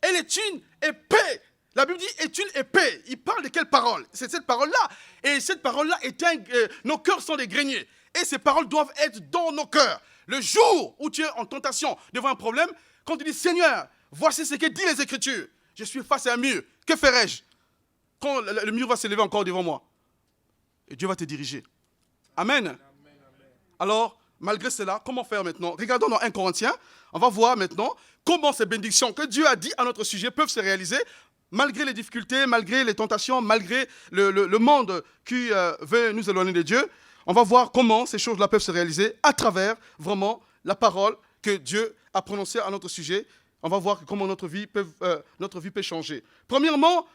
Elle est une épée. La Bible dit est une épée. Il parle de quelle parole? C'est cette parole-là. Et cette parole-là, nos cœurs sont des greniers. Et ces paroles doivent être dans nos cœurs. Le jour où tu es en tentation devant un problème, quand tu dis Seigneur, voici ce que dit les Écritures. Je suis face à un mur. Que ferai-je? Quand le mur va s'élever encore devant moi. Et Dieu va te diriger. Amen. Alors, malgré cela, comment faire maintenant? Regardons dans 1 Corinthiens. On va voir maintenant comment ces bénédictions que Dieu a dit à notre sujet peuvent se réaliser malgré les difficultés, malgré les tentations, malgré le monde qui veut nous éloigner de Dieu. On va voir comment ces choses-là peuvent se réaliser à travers vraiment la parole que Dieu a prononcée à notre sujet. On va voir comment notre vie peut changer. Premièrement,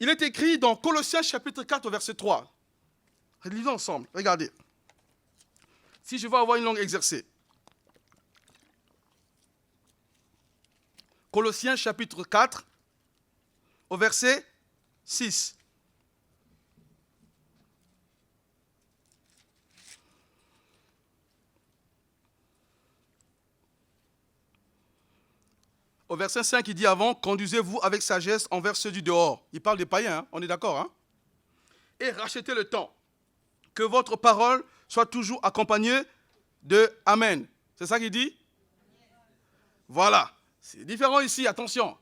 il est écrit dans Colossiens chapitre 4 verset 3. Lisons ensemble, regardez. Si je veux avoir une langue exercée. Colossiens chapitre 4, au verset 6. Au verset 5, il dit avant, conduisez-vous avec sagesse envers ceux du dehors. Il parle des païens, hein, on est d'accord, hein? Et rachetez le temps. Que votre parole soit toujours accompagnée de Amen. C'est ça qu'il dit? Voilà. C'est différent ici, attention.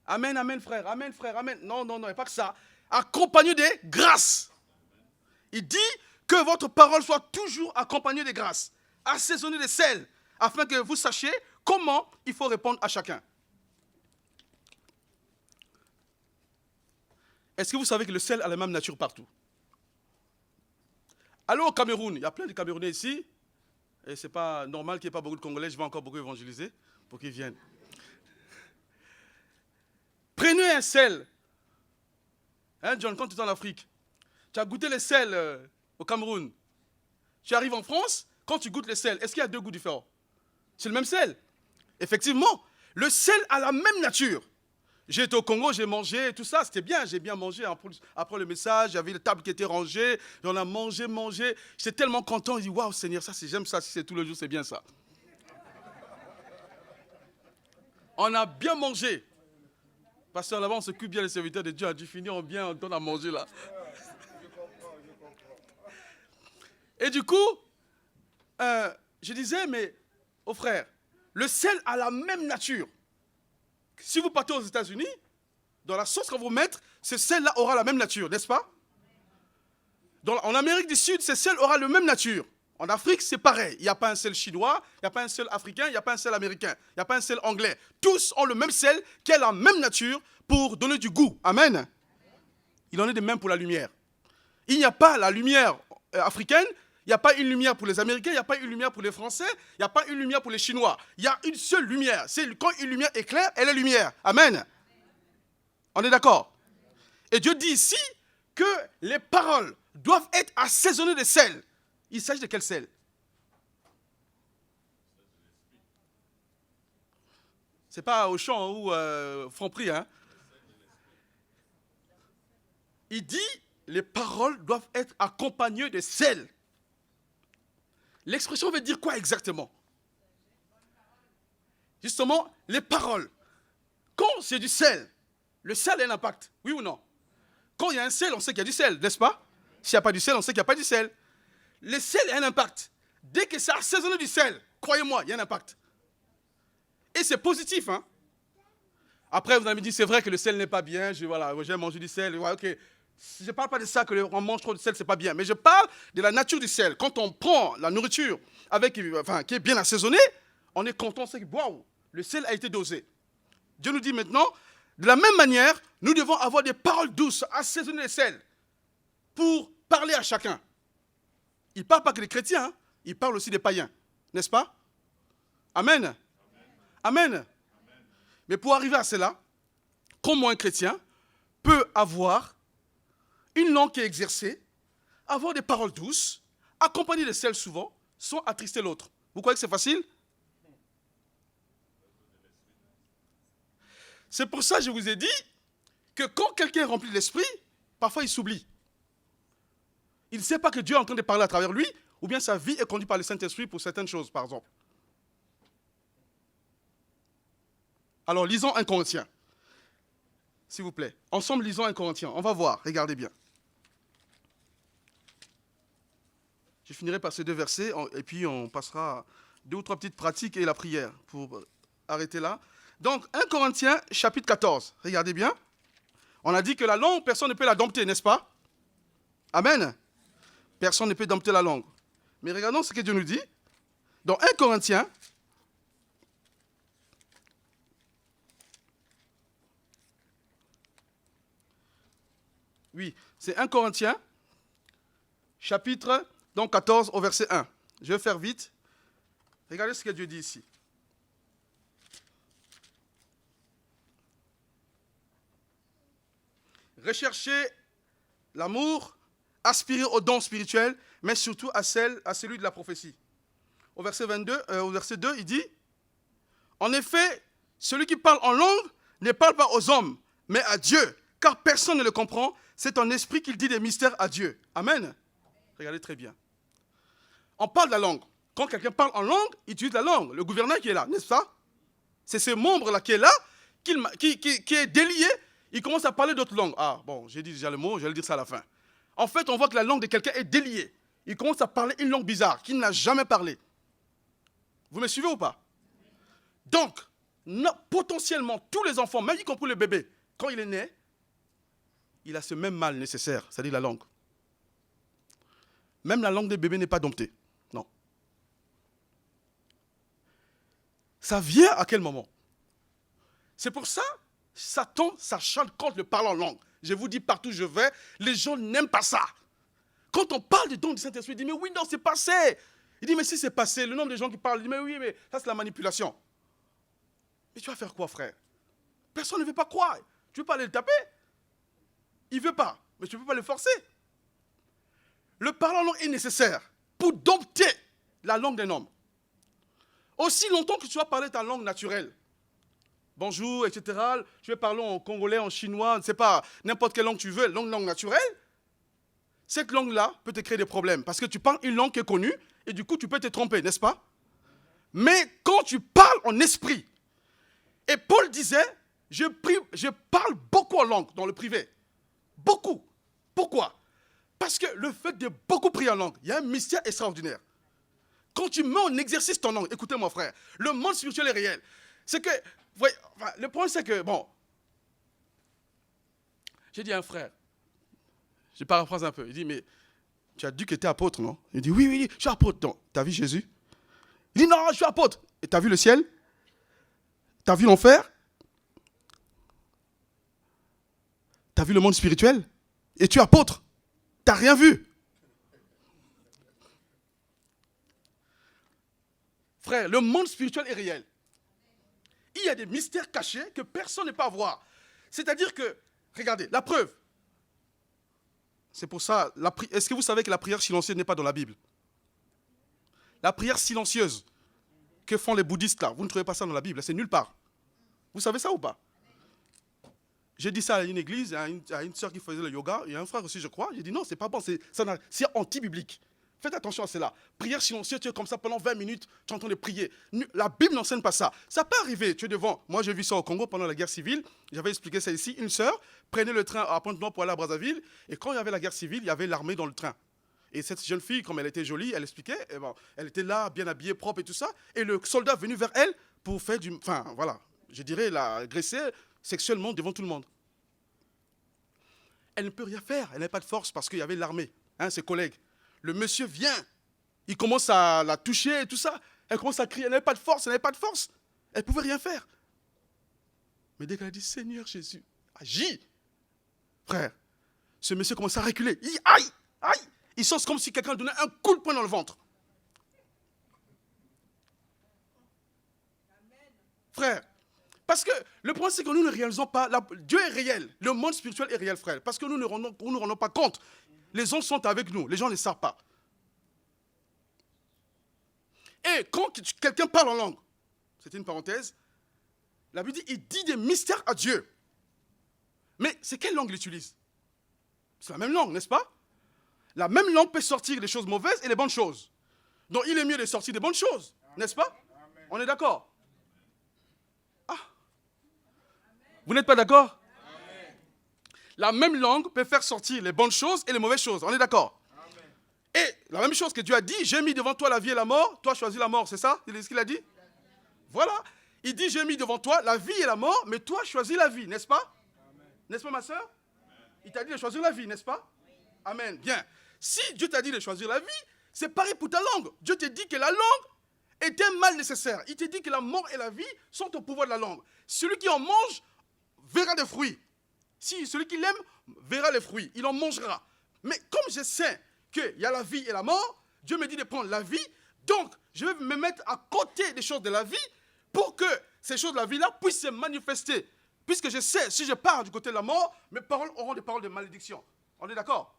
Amen, amen, frère, amen, frère, amen. Non, non, non, il n'y a pas que ça. Accompagné des grâces. Il dit que votre parole soit toujours accompagnée des grâces, assaisonnée de sel, afin que vous sachiez comment il faut répondre à chacun. Est-ce que vous savez que le sel a la même nature partout? Allez au Cameroun, il y a plein de Camerounais ici, et ce n'est pas normal qu'il n'y ait pas beaucoup de Congolais, je vais encore beaucoup évangéliser pour qu'ils viennent. Prenez un sel. Hein, John, quand tu es en Afrique, tu as goûté le sel au Cameroun. Tu arrives en France, quand tu goûtes le sel, est-ce qu'il y a deux goûts différents? C'est le même sel. Effectivement, le sel a la même nature. J'ai été au Congo, j'ai mangé, tout ça, c'était bien, j'ai bien mangé. Après le message, il y avait la table qui était rangée, et on a mangé. J'étais tellement content, je dis, waouh Seigneur, ça j'aime ça, si c'est tout le jour, c'est bien ça. On a bien mangé. Pasteur, là-bas, on s'occupe bien des serviteurs de Dieu, on a dû finir bien, on donne à manger là. Et du coup, je disais, mais, aux frères, le sel a la même nature. Si vous partez aux États-Unis, dans la sauce qu'on va vous mettre, ce sel-là aura la même nature, n'est-ce pas? En Amérique du Sud, ce sel aura la même nature. En Afrique, c'est pareil. Il n'y a pas un sel chinois, il n'y a pas un sel africain, il n'y a pas un sel américain, il n'y a pas un sel anglais. Tous ont le même sel qui a la même nature pour donner du goût. Amen. Il en est de même pour la lumière. Il n'y a pas la lumière africaine, il n'y a pas une lumière pour les Américains, il n'y a pas une lumière pour les Français, il n'y a pas une lumière pour les Chinois. Il y a une seule lumière. C'est quand une lumière éclaire, elle est lumière. Amen. On est d'accord? Et Dieu dit ici que les paroles doivent être assaisonnées de sel. Il s'agit de quel sel? Ce n'est pas Auchan ou Franprix. Hein? Il dit les paroles doivent être accompagnées de sel. L'expression veut dire quoi exactement? Justement, les paroles. Quand c'est du sel, le sel a un impact, oui ou non? Quand il y a un sel, on sait qu'il y a du sel, n'est-ce pas? S'il n'y a pas du sel, on sait qu'il n'y a pas du sel. Le sel a un impact. Dès que c'est assaisonné du sel, croyez-moi, il y a un impact. Et c'est positif. Hein? Après, vous allez me dire, c'est vrai que le sel n'est pas bien, j'ai mangé du sel, ouais, ok. Je ne parle pas de ça, qu'on mange trop de sel, c'est pas bien. Mais je parle de la nature du sel. Quand on prend la nourriture qui est bien assaisonnée, on est content, c'est que waouh, le sel a été dosé. Dieu nous dit maintenant, de la même manière, nous devons avoir des paroles douces, assaisonnées de sel, pour parler à chacun. Il ne parle pas que des chrétiens, hein, il parle aussi des païens, n'est-ce pas? Amen. Amen. Amen. Mais pour arriver à cela, comment un chrétien peut avoir une langue qui est exercée, avoir des paroles douces, accompagnées de sel souvent, sans attrister l'autre. Vous croyez que c'est facile? C'est pour ça que je vous ai dit que quand quelqu'un est rempli de l'esprit, parfois il s'oublie. Il ne sait pas que Dieu est en train de parler à travers lui, ou bien sa vie est conduite par le Saint-Esprit pour certaines choses, par exemple. Alors, lisons 1 Corinthiens. S'il vous plaît. Ensemble, lisons 1 Corinthiens. On va voir, regardez bien. Je finirai par ces deux versets, et puis on passera à 2 ou 3 petites pratiques et la prière pour arrêter là. Donc, 1 Corinthiens, chapitre 14. Regardez bien. On a dit que la langue, personne ne peut la dompter, n'est-ce pas? Amen. Personne ne peut dompter la langue. Mais regardons ce que Dieu nous dit. Dans 1 Corinthiens, oui, c'est 1 Corinthiens, chapitre donc 14 au verset 1. Je vais faire vite. Regardez ce que Dieu dit ici. Recherchez l'amour, aspirez aux dons spirituels, mais surtout à celui de la prophétie. Au verset 2, il dit, en effet, celui qui parle en langue ne parle pas aux hommes, mais à Dieu, car personne ne le comprend. C'est en esprit qu'il dit des mystères à Dieu. Amen. Regardez très bien. On parle de la langue. Quand quelqu'un parle en langue, il utilise la langue. Le gouverneur qui est là, n'est-ce pas? C'est ce membre-là qui est là, qui est délié. Il commence à parler d'autres langues. Ah, bon, j'ai dit déjà le mot, je vais le dire ça à la fin. En fait, on voit que la langue de quelqu'un est déliée. Il commence à parler une langue bizarre qu'il n'a jamais parlé. Vous me suivez ou pas? Donc, potentiellement, tous les enfants, même y compris le bébé, quand il est né, il a ce même mal nécessaire, c'est-à-dire la langue. Même la langue des bébés n'est pas domptée. Non. Ça vient à quel moment? C'est pour ça, Satan s'acharne contre le parler en langue. Je vous dis, partout où je vais, les gens n'aiment pas ça. Quand on parle du don du Saint-Esprit, il dit, mais oui, non, c'est passé. Il dit, mais si c'est passé, le nombre de gens qui parlent, il dit, mais oui, mais ça c'est la manipulation. Mais tu vas faire quoi, frère? Personne ne veut pas croire. Tu ne veux pas aller le taper? Il ne veut pas, mais tu ne peux pas le forcer. Le parler en langue est nécessaire pour dompter la langue d'un homme. Aussi longtemps que tu vas parler ta langue naturelle, bonjour, etc., tu veux parler en congolais, en chinois, je ne sais pas, n'importe quelle langue tu veux, langue naturelle, cette langue-là peut te créer des problèmes parce que tu parles une langue qui est connue et du coup tu peux te tromper, n'est-ce pas? Mais quand tu parles en esprit, et Paul disait, je parle beaucoup en langue dans le privé. Beaucoup. Pourquoi? Parce que le fait de beaucoup prier en langue, il y a un mystère extraordinaire. Quand tu mets en exercice ton langue, écoutez mon frère, le monde spirituel est réel. C'est que, voyez, enfin, le problème c'est que, bon, j'ai dit à un frère, je paraphrase un peu, il dit, mais tu as dit que tu es apôtre, non? Il dit, oui, oui, je suis apôtre. Non, tu as vu Jésus? Il dit, non, je suis apôtre. Et tu as vu le ciel? Tu as vu l'enfer? Tu as vu le monde spirituel? Et tu es apôtre? Tu n'as rien vu? Frère, le monde spirituel est réel. Il y a des mystères cachés que personne ne peut voir. C'est-à-dire que, regardez, la preuve. C'est pour ça, est-ce que vous savez que la prière silencieuse n'est pas dans la Bible? La prière silencieuse que font les bouddhistes là, vous ne trouvez pas ça dans la Bible, c'est nulle part. Vous savez ça ou pas? J'ai dit ça à une église, à une soeur qui faisait le yoga, et à un frère aussi, je crois. J'ai dit non, c'est pas bon, c'est anti-biblique. Faites attention à cela. Prière silencieuse, tu es comme ça pendant 20 minutes, tu es en train de prier. La Bible n'enseigne pas ça. Ça peut arriver, tu es devant. Moi, j'ai vu ça au Congo pendant la guerre civile. J'avais expliqué ça ici. Une sœur prenait le train à Pointe-Noire pour aller à Brazzaville. Et quand il y avait la guerre civile, il y avait l'armée dans le train. Et cette jeune fille, comme elle était jolie, elle expliquait, et bon, elle était là, bien habillée, propre et tout ça. Et le soldat est venu vers elle pour faire du... Enfin, voilà, je dirais, l'agresser sexuellement devant tout le monde. Elle ne peut rien faire, elle n'a pas de force parce qu'il y avait l'armée, ses collègues. Le monsieur vient, il commence à la toucher et tout ça. Elle commence à crier, elle n'avait pas de force, elle n'avait pas de force. Elle ne pouvait rien faire. Mais dès qu'elle a dit, Seigneur Jésus, agis, frère, ce monsieur commence à reculer. Il dit, aïe, aïe. Il sent comme si quelqu'un donnait un coup de poing dans le ventre. Frère, parce que le problème c'est que nous ne réalisons pas, Dieu est réel, le monde spirituel est réel, frère, parce que nous ne nous rendons pas compte. Les gens sont avec nous, les gens ne le savent pas. Et quand quelqu'un parle en langue, c'est une parenthèse, la Bible dit, il dit des mystères à Dieu. Mais c'est quelle langue il utilise? C'est la même langue, n'est-ce pas? La même langue peut sortir des choses mauvaises et des bonnes choses. Donc il est mieux de sortir des bonnes choses, n'est-ce pas? Amen. On est d'accord? Ah. Vous n'êtes pas d'accord? La même langue peut faire sortir les bonnes choses et les mauvaises choses. On est d'accord? Et la même chose que Dieu a dit, j'ai mis devant toi la vie et la mort, toi choisis la mort, c'est ça? C'est ce qu'il a dit? Voilà. Il dit, j'ai mis devant toi la vie et la mort, mais toi choisis la vie, n'est-ce pas? N'est-ce pas ma soeur? Il t'a dit de choisir la vie, n'est-ce pas? Amen. Bien. Si Dieu t'a dit de choisir la vie, c'est pareil pour ta langue. Dieu te dit que la langue est un mal nécessaire. Il te dit que la mort et la vie sont au pouvoir de la langue. Celui qui en mange verra des fruits. Si celui qui l'aime verra les fruits, il en mangera. Mais comme je sais qu'il y a la vie et la mort, Dieu me dit de prendre la vie, donc je vais me mettre à côté des choses de la vie pour que ces choses de la vie-là puissent se manifester. Puisque je sais, si je pars du côté de la mort, mes paroles auront des paroles de malédiction. On est d'accord?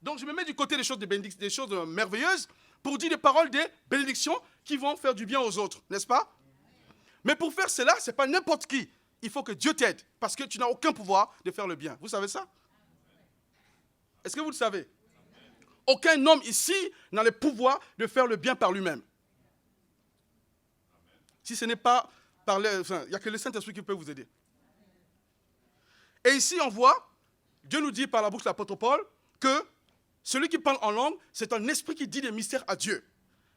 Donc je me mets du côté des choses, des choses merveilleuses pour dire des paroles de bénédiction qui vont faire du bien aux autres, n'est-ce pas? Mais pour faire cela, ce n'est pas n'importe qui. Il faut que Dieu t'aide parce que tu n'as aucun pouvoir de faire le bien. Vous savez ça? Est-ce que vous le savez? Aucun homme ici n'a le pouvoir de faire le bien par lui-même. Si ce n'est pas il n'y a que le Saint-Esprit qui peut vous aider. Et ici, on voit, Dieu nous dit par la bouche de l'apôtre Paul, que celui qui parle en langue, c'est un esprit qui dit des mystères à Dieu.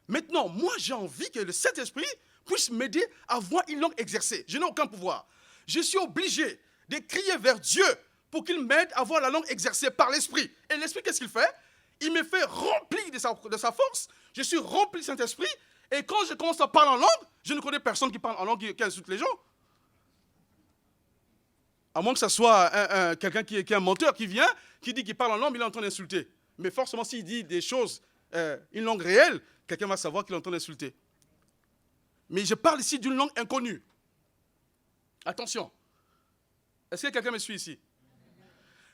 Maintenant, moi, j'ai envie que le Saint-Esprit puisse m'aider à avoir une langue exercée. Je n'ai aucun pouvoir. Je suis obligé de crier vers Dieu pour qu'il m'aide à avoir la langue exercée par l'Esprit. Et l'Esprit, qu'est-ce qu'il fait? Il me fait remplir de sa force. Je suis rempli du Saint-Esprit. Et quand je commence à parler en langue, je ne connais personne qui parle en langue qui insulte les gens. À moins que ce soit quelqu'un qui est un menteur qui vient, qui dit qu'il parle en langue, mais il est en train d'insulter. Mais forcément, s'il dit des choses, une langue réelle, quelqu'un va savoir qu'il est en train d'insulter. Mais je parle ici d'une langue inconnue. Attention. Est-ce que quelqu'un me suit ici?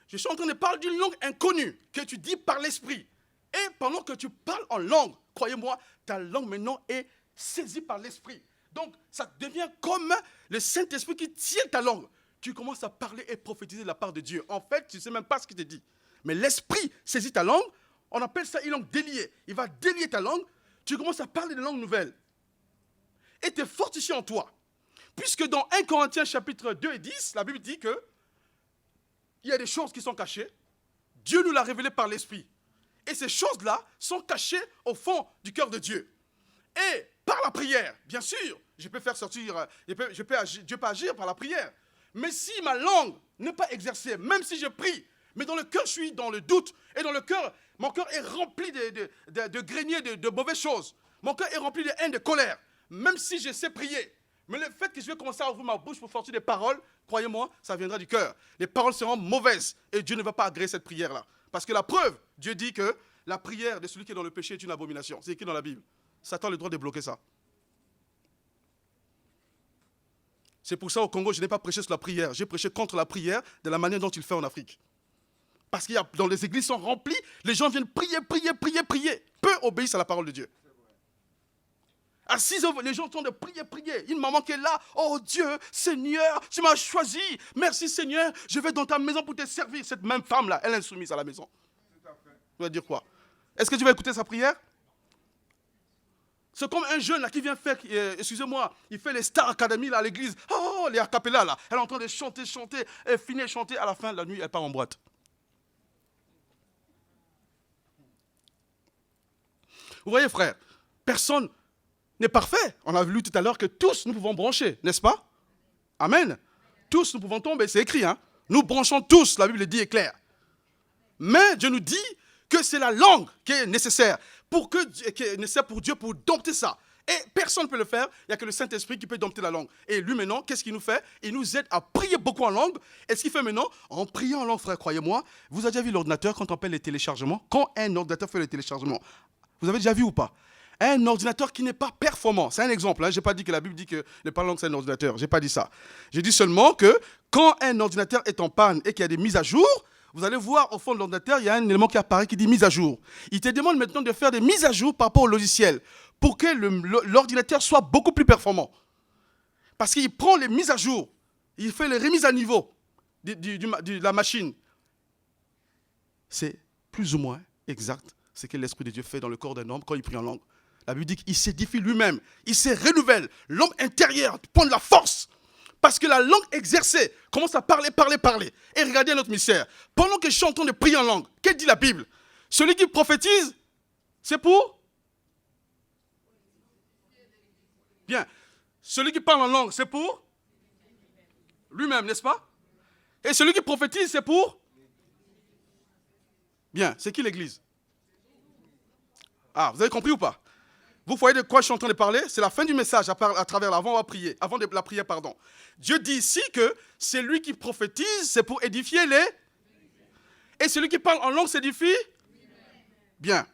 Je suis en train de parler d'une langue inconnue que tu dis par l'esprit. Et pendant que tu parles en langue, croyez-moi, ta langue maintenant est saisie par l'esprit. Donc, ça devient comme le Saint-Esprit qui tient ta langue. Tu commences à parler et prophétiser de la part de Dieu. En fait, tu ne sais même pas ce qu'il te dit. Mais l'esprit saisit ta langue. On appelle ça une langue déliée. Il va délier ta langue. Tu commences à parler de langue nouvelle. Et tu es fortifié en toi. Puisque dans 1 Corinthiens chapitre 2 et 10, la Bible dit que il y a des choses qui sont cachées. Dieu nous l'a révélé par l'esprit. Et ces choses-là sont cachées au fond du cœur de Dieu. Et par la prière, bien sûr, Dieu peut agir par la prière. Mais si ma langue n'est pas exercée, même si je prie, mais dans le cœur, je suis dans le doute, et dans le cœur, mon cœur est rempli de greniers, de mauvaises choses. Mon cœur est rempli de haine, de colère. Même si je sais prier, mais le fait que je vais commencer à ouvrir ma bouche pour sortir des paroles, croyez-moi, ça viendra du cœur. Les paroles seront mauvaises, et Dieu ne va pas agréer cette prière-là. Parce que la preuve, Dieu dit que la prière de celui qui est dans le péché est une abomination. C'est écrit dans la Bible. Satan a le droit de bloquer ça. C'est pour ça au Congo, je n'ai pas prêché sur la prière. J'ai prêché contre la prière de la manière dont il fait en Afrique. Parce que dans les églises sont remplies, les gens viennent prier. Peu obéissent à la parole de Dieu. À 6 heures, les gens sont de prier. Une maman qui est là, oh Dieu, Seigneur, tu m'as choisi. Merci Seigneur, je vais dans ta maison pour te servir. Cette même femme-là, elle est insoumise à la maison. Tu vas dire quoi? Est-ce que tu vas écouter sa prière? C'est comme un jeune là, qui vient faire, excusez-moi, il fait les Star Academy là, à l'église. Oh, les acapellas là. Elle est en train de chanter, elle finit de chanter. À la fin de la nuit, elle part en boîte. Vous voyez, frère, personne n'est parfait. On a vu tout à l'heure que tous nous pouvons brancher, n'est-ce pas? Amen. Tous nous pouvons tomber, c'est écrit. Hein? Nous branchons tous, la Bible dit est claire. Mais Dieu nous dit que c'est la langue qui est nécessaire pour Dieu pour dompter ça. Et personne ne peut le faire, il n'y a que le Saint-Esprit qui peut dompter la langue. Et lui maintenant, qu'est-ce qu'il nous fait? Il nous aide à prier beaucoup en langue. Et ce qu'il fait maintenant, en priant en langue, frère, croyez-moi, vous avez déjà vu l'ordinateur quand on fait les téléchargements? Quand un ordinateur fait les téléchargements, vous avez déjà vu ou pas? Un ordinateur qui n'est pas performant. C'est un exemple. Hein. Je n'ai pas dit que la Bible dit que le parlant c'est un ordinateur. Je n'ai pas dit ça. J'ai dit seulement que quand un ordinateur est en panne et qu'il y a des mises à jour, vous allez voir au fond de l'ordinateur, il y a un élément qui apparaît qui dit mise à jour. Il te demande maintenant de faire des mises à jour par rapport au logiciel pour que l'ordinateur soit beaucoup plus performant. Parce qu'il prend les mises à jour, il fait les remises à niveau de la machine. C'est plus ou moins exact ce que l'Esprit de Dieu fait dans le corps d'un homme quand il prie en langue. La Bible dit qu'il s'édifie lui-même, il se renouvelle. L'homme intérieur prend de la force. Parce que la langue exercée commence à parler. Et regardez notre mystère. Pendant que je suis en train de prier en langue, qu'est-ce que dit la Bible? Celui qui prophétise, c'est pour? Bien. Celui qui parle en langue, c'est pour? Lui-même, n'est-ce pas? Et celui qui prophétise, c'est pour? Bien. C'est qui l'Église? Ah, vous avez compris ou pas? Vous voyez de quoi je suis en train de parler? C'est la fin du message à travers l'avant, on va prier. Avant de la prière, pardon. Dieu dit ici que celui qui prophétise, c'est pour édifier les... Et celui qui parle en langue s'édifie? Bien.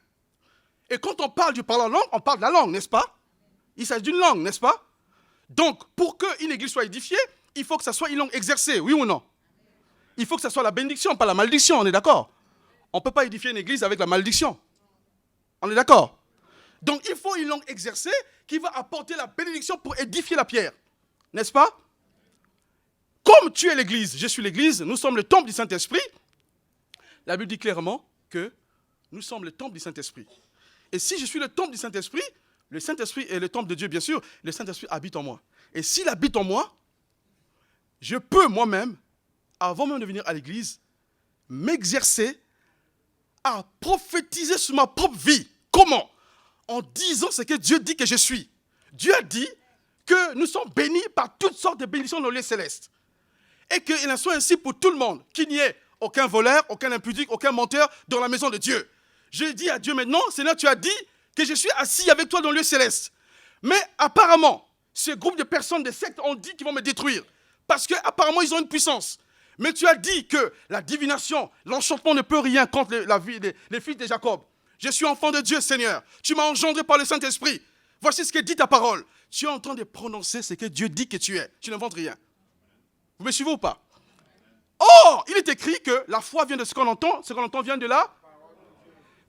Et quand on parle du parler en langue, on parle de la langue, n'est-ce pas? Il s'agit d'une langue, n'est-ce pas? Donc, pour qu'une église soit édifiée, il faut que ça soit une langue exercée, oui ou non? Il faut que ça soit la bénédiction, pas la malédiction, on est d'accord? On ne peut pas édifier une église avec la malédiction. On est d'accord? Donc, il faut une langue exercée qui va apporter la bénédiction pour édifier la pierre. N'est-ce pas? Comme tu es l'église, je suis l'église, nous sommes le temple du Saint-Esprit. La Bible dit clairement que nous sommes le temple du Saint-Esprit. Et si je suis le temple du Saint-Esprit, le Saint-Esprit est le temple de Dieu, bien sûr, le Saint-Esprit habite en moi. Et s'il habite en moi, je peux moi-même, avant même de venir à l'église, m'exercer à prophétiser sur ma propre vie. Comment? En disant ce que Dieu dit que je suis. Dieu a dit que nous sommes bénis par toutes sortes de bénédictions dans les célestes. Et qu'il en soit ainsi pour tout le monde, qu'il n'y ait aucun voleur, aucun impudique, aucun menteur dans la maison de Dieu. Je dis à Dieu maintenant, Seigneur, tu as dit que je suis assis avec toi dans le lieu céleste. Mais apparemment, ce groupe de personnes, des sectes, ont dit qu'ils vont me détruire. Parce qu'apparemment, ils ont une puissance. Mais tu as dit que la divination, l'enchantement ne peut rien contre les fils de Jacob. Je suis enfant de Dieu, Seigneur. Tu m'as engendré par le Saint-Esprit. Voici ce que dit ta parole. Tu es en train de prononcer ce que Dieu dit que tu es. Tu n'inventes rien. Vous me suivez ou pas? Or, il est écrit que la foi vient de ce qu'on entend. Ce qu'on entend vient de là.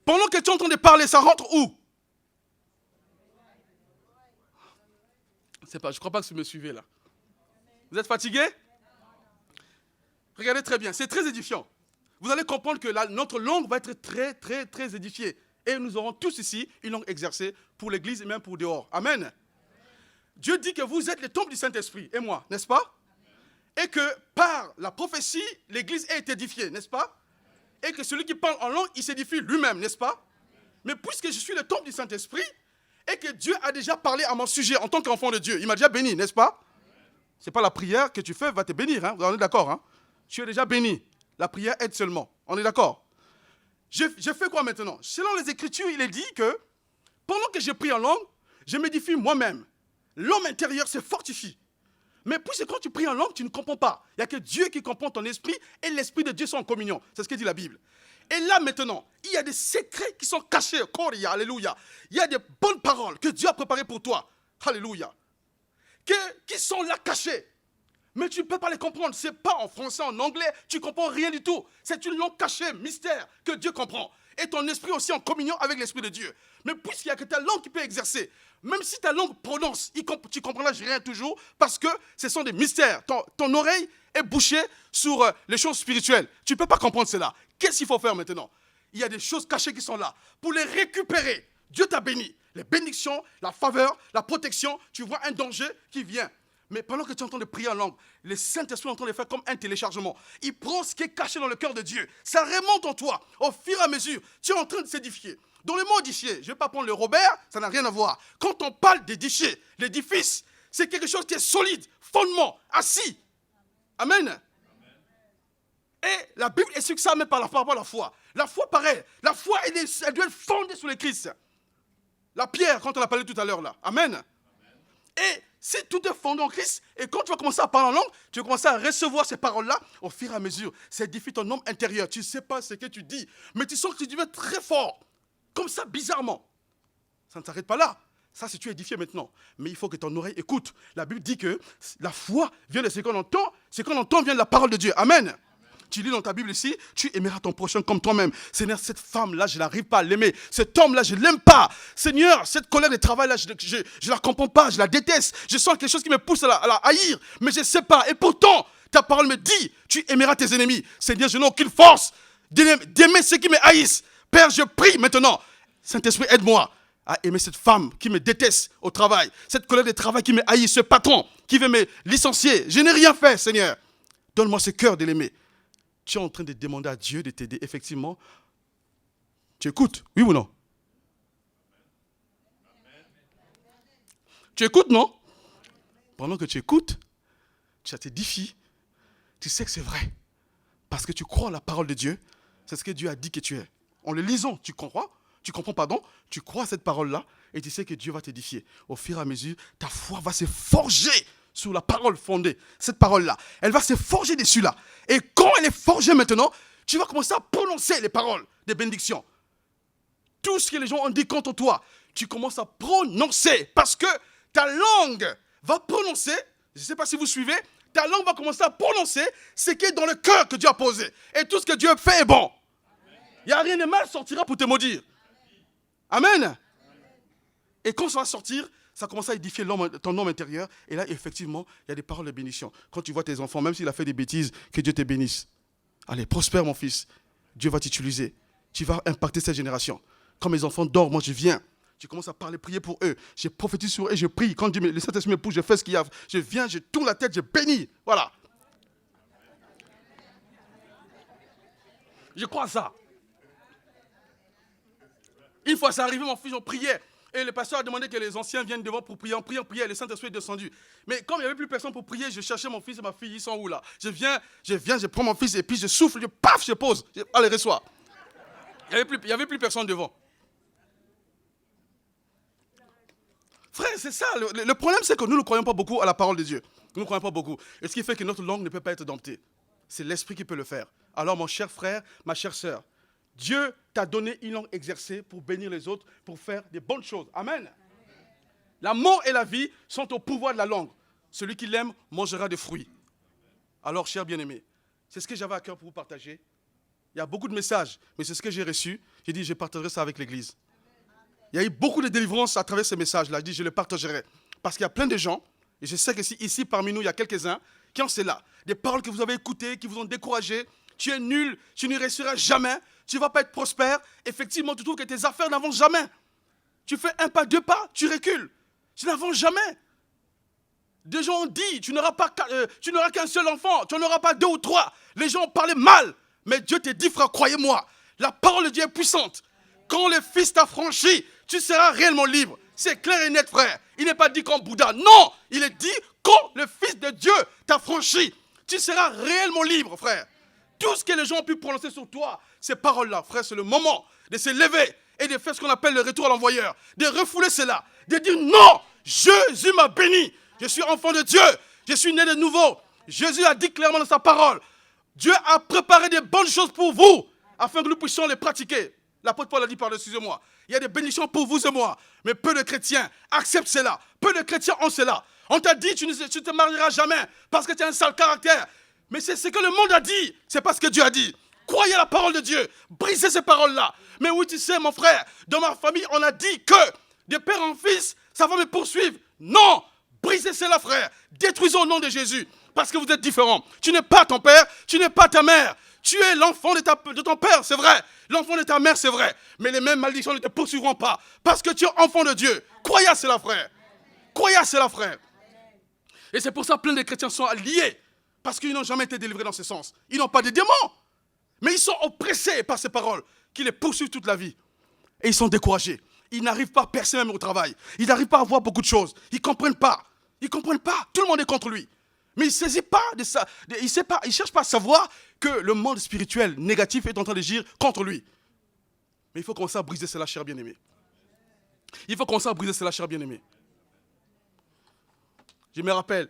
Pendant que tu es en train de parler, ça rentre où? Je ne crois pas que vous me suivez là. Vous êtes fatigué? Regardez très bien, c'est très édifiant. Vous allez comprendre que notre langue va être très, très, très édifiée. Et nous aurons tous ici une langue exercée pour l'église et même pour dehors. Amen. Dieu dit que vous êtes les temples du Saint-Esprit, et moi, n'est-ce pas? Et que par la prophétie, l'église est édifiée, n'est-ce pas? Et que celui qui parle en langue, il s'édifie lui-même, n'est-ce pas? Mais puisque je suis le temple du Saint-Esprit, et que Dieu a déjà parlé à mon sujet en tant qu'enfant de Dieu, il m'a déjà béni, n'est-ce pas? Ce n'est pas la prière que tu fais va te bénir, hein? Vous en êtes d'accord, hein? Tu es déjà béni. La prière aide seulement. On est d'accord? Je fais quoi maintenant? Selon les Écritures, il est dit que pendant que je prie en langue, je m'édifie moi-même. L'homme intérieur se fortifie. Mais puisque quand tu pries en langue, tu ne comprends pas. Il n'y a que Dieu qui comprend ton esprit et l'esprit de Dieu sont en communion. C'est ce que dit la Bible. Et là maintenant, il y a des secrets qui sont cachés. Alléluia. Il y a des bonnes paroles que Dieu a préparées pour toi. Alléluia. Qui sont là cachées. Mais tu ne peux pas les comprendre. Ce n'est pas en français, en anglais. Tu ne comprends rien du tout. C'est une langue cachée, mystère, que Dieu comprend. Et ton esprit aussi en communion avec l'esprit de Dieu. Mais puisqu'il n'y a que ta langue qui peut exercer, même si ta langue prononce, tu comprendras rien toujours, parce que ce sont des mystères. Ton oreille est bouchée sur les choses spirituelles. Tu ne peux pas comprendre cela. Qu'est-ce qu'il faut faire maintenant? Il y a des choses cachées qui sont là. Pour les récupérer, Dieu t'a béni. Les bénédictions, la faveur, la protection, tu vois un danger qui vient. Mais pendant que tu es en train de prier en langue, le Saint-Esprit est en train de faire comme un téléchargement. Il prend ce qui est caché dans le cœur de Dieu. Ça remonte en toi. Au fur et à mesure, tu es en train de s'édifier. Dans le mot édifier, je ne vais pas prendre le Robert, ça n'a rien à voir. Quand on parle d'édifier, l'édifice, c'est quelque chose qui est solide, fondement, assis. Amen. Et la Bible explique ça même par rapport à la foi. La foi, pareil. La foi, elle doit être fondée sur le Christ. La pierre, quand on a parlé tout à l'heure là. Amen. Et si tout est fondé en Christ, et quand tu vas commencer à parler en langue, tu vas commencer à recevoir ces paroles-là, au fur et à mesure, ça édifie ton homme intérieur. Tu ne sais pas ce que tu dis, mais tu sens que tu deviens très fort. Comme ça, bizarrement. Ça ne s'arrête pas là. Ça, c'est tu es édifié maintenant. Mais il faut que ton oreille écoute. La Bible dit que la foi vient de ce qu'on entend vient de la parole de Dieu. Amen. Tu lis dans ta Bible ici, tu aimeras ton prochain comme toi-même. Seigneur, cette femme-là, je n'arrive pas à l'aimer. Cet homme-là, je ne l'aime pas. Seigneur, cette colère de travail-là, je ne la comprends pas, je la déteste. Je sens quelque chose qui me pousse à la haïr, mais je ne sais pas. Et pourtant, ta parole me dit, tu aimeras tes ennemis. Seigneur, je n'ai aucune force d'aimer ceux qui me haïssent. Père, je prie maintenant. Saint-Esprit, aide-moi à aimer cette femme qui me déteste au travail. Cette colère de travail qui me haït, ce patron qui veut me licencier. Je n'ai rien fait, Seigneur. Donne-moi ce cœur de l'aimer. Tu es en train de demander à Dieu de t'aider, effectivement. Tu écoutes, oui ou non? Tu écoutes, non? Pendant que tu écoutes, tu t'édifies. Tu sais que c'est vrai. Parce que tu crois en la parole de Dieu. C'est ce que Dieu a dit que tu es. En le lisant, tu comprends, pardon, tu crois à cette parole-là et tu sais que Dieu va t'édifier. Au fur et à mesure, ta foi va se forger sur la parole fondée, cette parole-là. Elle va se forger dessus là. Et quand elle est forgée maintenant, tu vas commencer à prononcer les paroles des bénédictions. Tout ce que les gens ont dit contre toi, tu commences à prononcer. Parce que ta langue va prononcer, je ne sais pas si vous suivez, ta langue va commencer à prononcer ce qui est dans le cœur que Dieu a posé. Et tout ce que Dieu fait est bon. Il n'y a rien de mal sortira pour te maudire. Amen. Et quand ça va sortir, ça commence à édifier ton homme intérieur. Et là, effectivement, il y a des paroles de bénédiction. Quand tu vois tes enfants, même s'il a fait des bêtises, que Dieu te bénisse. Allez, prospère mon fils. Dieu va t'utiliser. Tu vas impacter cette génération. Quand mes enfants dorment, moi je viens. Je commence à parler, prier pour eux. Je prophétise sur eux, je prie. Quand Dieu, le Saint-Esprit me pousse, je fais ce qu'il y a. Je viens, je tourne la tête, je bénis. Voilà. Je crois à ça. Une fois, c'est arrivé, mon fils, on priait. Et le pasteur a demandé que les anciens viennent devant pour prier. On priait, le Saint-Esprit est descendu. Mais comme il n'y avait plus personne pour prier, je cherchais mon fils et ma fille, ils sont où là? Je viens, je prends mon fils et puis je souffle, paf, je pose. Allez, reçois. Il n'y avait plus personne devant. Frère, c'est ça. Le problème, c'est que nous ne croyons pas beaucoup à la parole de Dieu. Nous ne croyons pas beaucoup. Et ce qui fait que notre langue ne peut pas être domptée. C'est l'Esprit qui peut le faire. Alors, mon cher frère, ma chère sœur, Dieu t'a donné une langue exercée pour bénir les autres, pour faire des bonnes choses. Amen. La mort et la vie sont au pouvoir de la langue. Celui qui l'aime mangera des fruits. Alors, chers bien-aimés, c'est ce que j'avais à cœur pour vous partager. Il y a beaucoup de messages, mais c'est ce que j'ai reçu. J'ai dit, je partagerai ça avec l'Église. Il y a eu beaucoup de délivrance à travers ces messages-là. J'ai dit, je les partagerai. Parce qu'il y a plein de gens, et je sais que ici parmi nous, il y a quelques-uns qui ont cela. Des paroles que vous avez écoutées, qui vous ont découragé. Tu es nul, tu ne réussiras jamais, tu ne vas pas être prospère. Effectivement, tu trouves que tes affaires n'avancent jamais. Tu fais un pas, deux pas, tu recules. Tu n'avances jamais. Des gens ont dit, tu n'auras qu'un seul enfant, tu n'en auras pas deux ou trois. Les gens ont parlé mal. Mais Dieu te dit, frère, croyez-moi, la parole de Dieu est puissante. Quand le Fils t'a franchi, tu seras réellement libre. C'est clair et net, frère. Il n'est pas dit comme Bouddha. Non, il est dit quand le Fils de Dieu t'a franchi, tu seras réellement libre, frère. Tout ce que les gens ont pu prononcer sur toi, ces paroles-là, frère, c'est le moment de se lever et de faire ce qu'on appelle le retour à l'envoyeur. De refouler cela, de dire non, Jésus m'a béni. Je suis enfant de Dieu, je suis né de nouveau. Jésus a dit clairement dans sa parole, Dieu a préparé des bonnes choses pour vous, afin que nous puissions les pratiquer. L'apôtre Paul a dit, pardon, excusez-moi, il y a des bénédictions pour vous et moi, mais peu de chrétiens acceptent cela. Peu de chrétiens ont cela. On t'a dit, tu ne te marieras jamais parce que tu as un sale caractère. Mais c'est ce que le monde a dit, c'est pas ce que Dieu a dit. Croyez à la parole de Dieu, brisez ces paroles-là. Mais oui, tu sais, mon frère, dans ma famille, on a dit que de père en fils, ça va me poursuivre. Non, brisez cela, frère. Détruisons au nom de Jésus, parce que vous êtes différents. Tu n'es pas ton père, tu n'es pas ta mère. Tu es l'enfant de ton père, c'est vrai. L'enfant de ta mère, c'est vrai. Mais les mêmes malédictions ne te poursuivront pas, parce que tu es enfant de Dieu. Croyez à cela, frère. Croyez à cela, frère. Et c'est pour ça que plein de chrétiens sont liés, parce qu'ils n'ont jamais été délivrés dans ce sens. Ils n'ont pas de démons, mais ils sont oppressés par ces paroles qui les poursuivent toute la vie. Et ils sont découragés. Ils n'arrivent pas à percer même au travail. Ils n'arrivent pas à voir beaucoup de choses. Ils ne comprennent pas. Ils ne comprennent pas. Tout le monde est contre lui. Mais il ne saisit pas de ça. Il ne cherche pas à savoir que le monde spirituel négatif est en train de gire contre lui. Mais il faut commencer à briser cela, cher bien-aimé. Il faut commencer à briser cela, cher bien-aimé. Je me rappelle,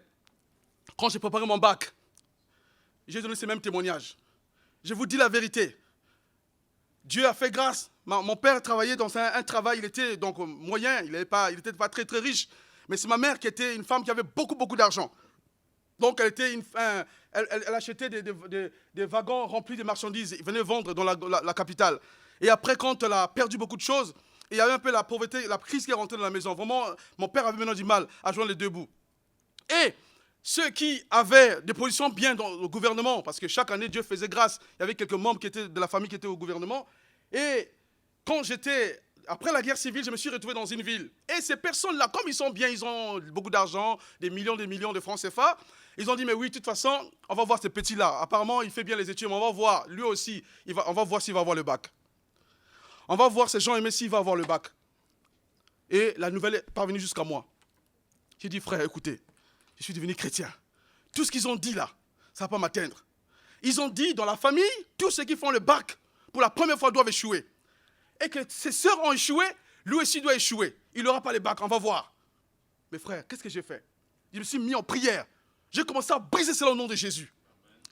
quand j'ai préparé mon bac, j'ai donné ces mêmes témoignages. Je vous dis la vérité. Dieu a fait grâce. Mon père travaillait dans un travail, il était donc moyen, il n'était pas très très riche. Mais c'est ma mère qui était une femme qui avait beaucoup d'argent. Donc elle achetait des wagons remplis de marchandises. Elle venait vendre dans la capitale. Et après, quand elle a perdu beaucoup de choses, il y avait un peu la pauvreté, la crise qui est rentrée dans la maison. Vraiment, mon père avait maintenant du mal à joindre les deux bouts. Et ceux qui avaient des positions bien dans le gouvernement, parce que chaque année, Dieu faisait grâce. Il y avait quelques membres de la famille qui étaient au gouvernement. Et quand après la guerre civile, je me suis retrouvé dans une ville. Et ces personnes-là, comme ils sont bien, ils ont beaucoup d'argent, des millions de francs CFA, ils ont dit, mais oui, de toute façon, on va voir ces petits-là. Apparemment, il fait bien les études, mais on va voir, lui aussi, on va voir s'il va avoir le bac. On va voir ces gens aimés s'il va avoir le bac. Et la nouvelle est parvenue jusqu'à moi. J'ai dit, frère, écoutez, je suis devenu chrétien. Tout ce qu'ils ont dit là, ça ne va pas m'atteindre. Ils ont dit, dans la famille, tous ceux qui font le bac, pour la première fois, doivent échouer. Et que ses sœurs ont échoué, lui aussi doit échouer. Il n'aura pas les bacs, on va voir. Mais frère, qu'est-ce que j'ai fait? Je me suis mis en prière. J'ai commencé à briser cela au nom de Jésus.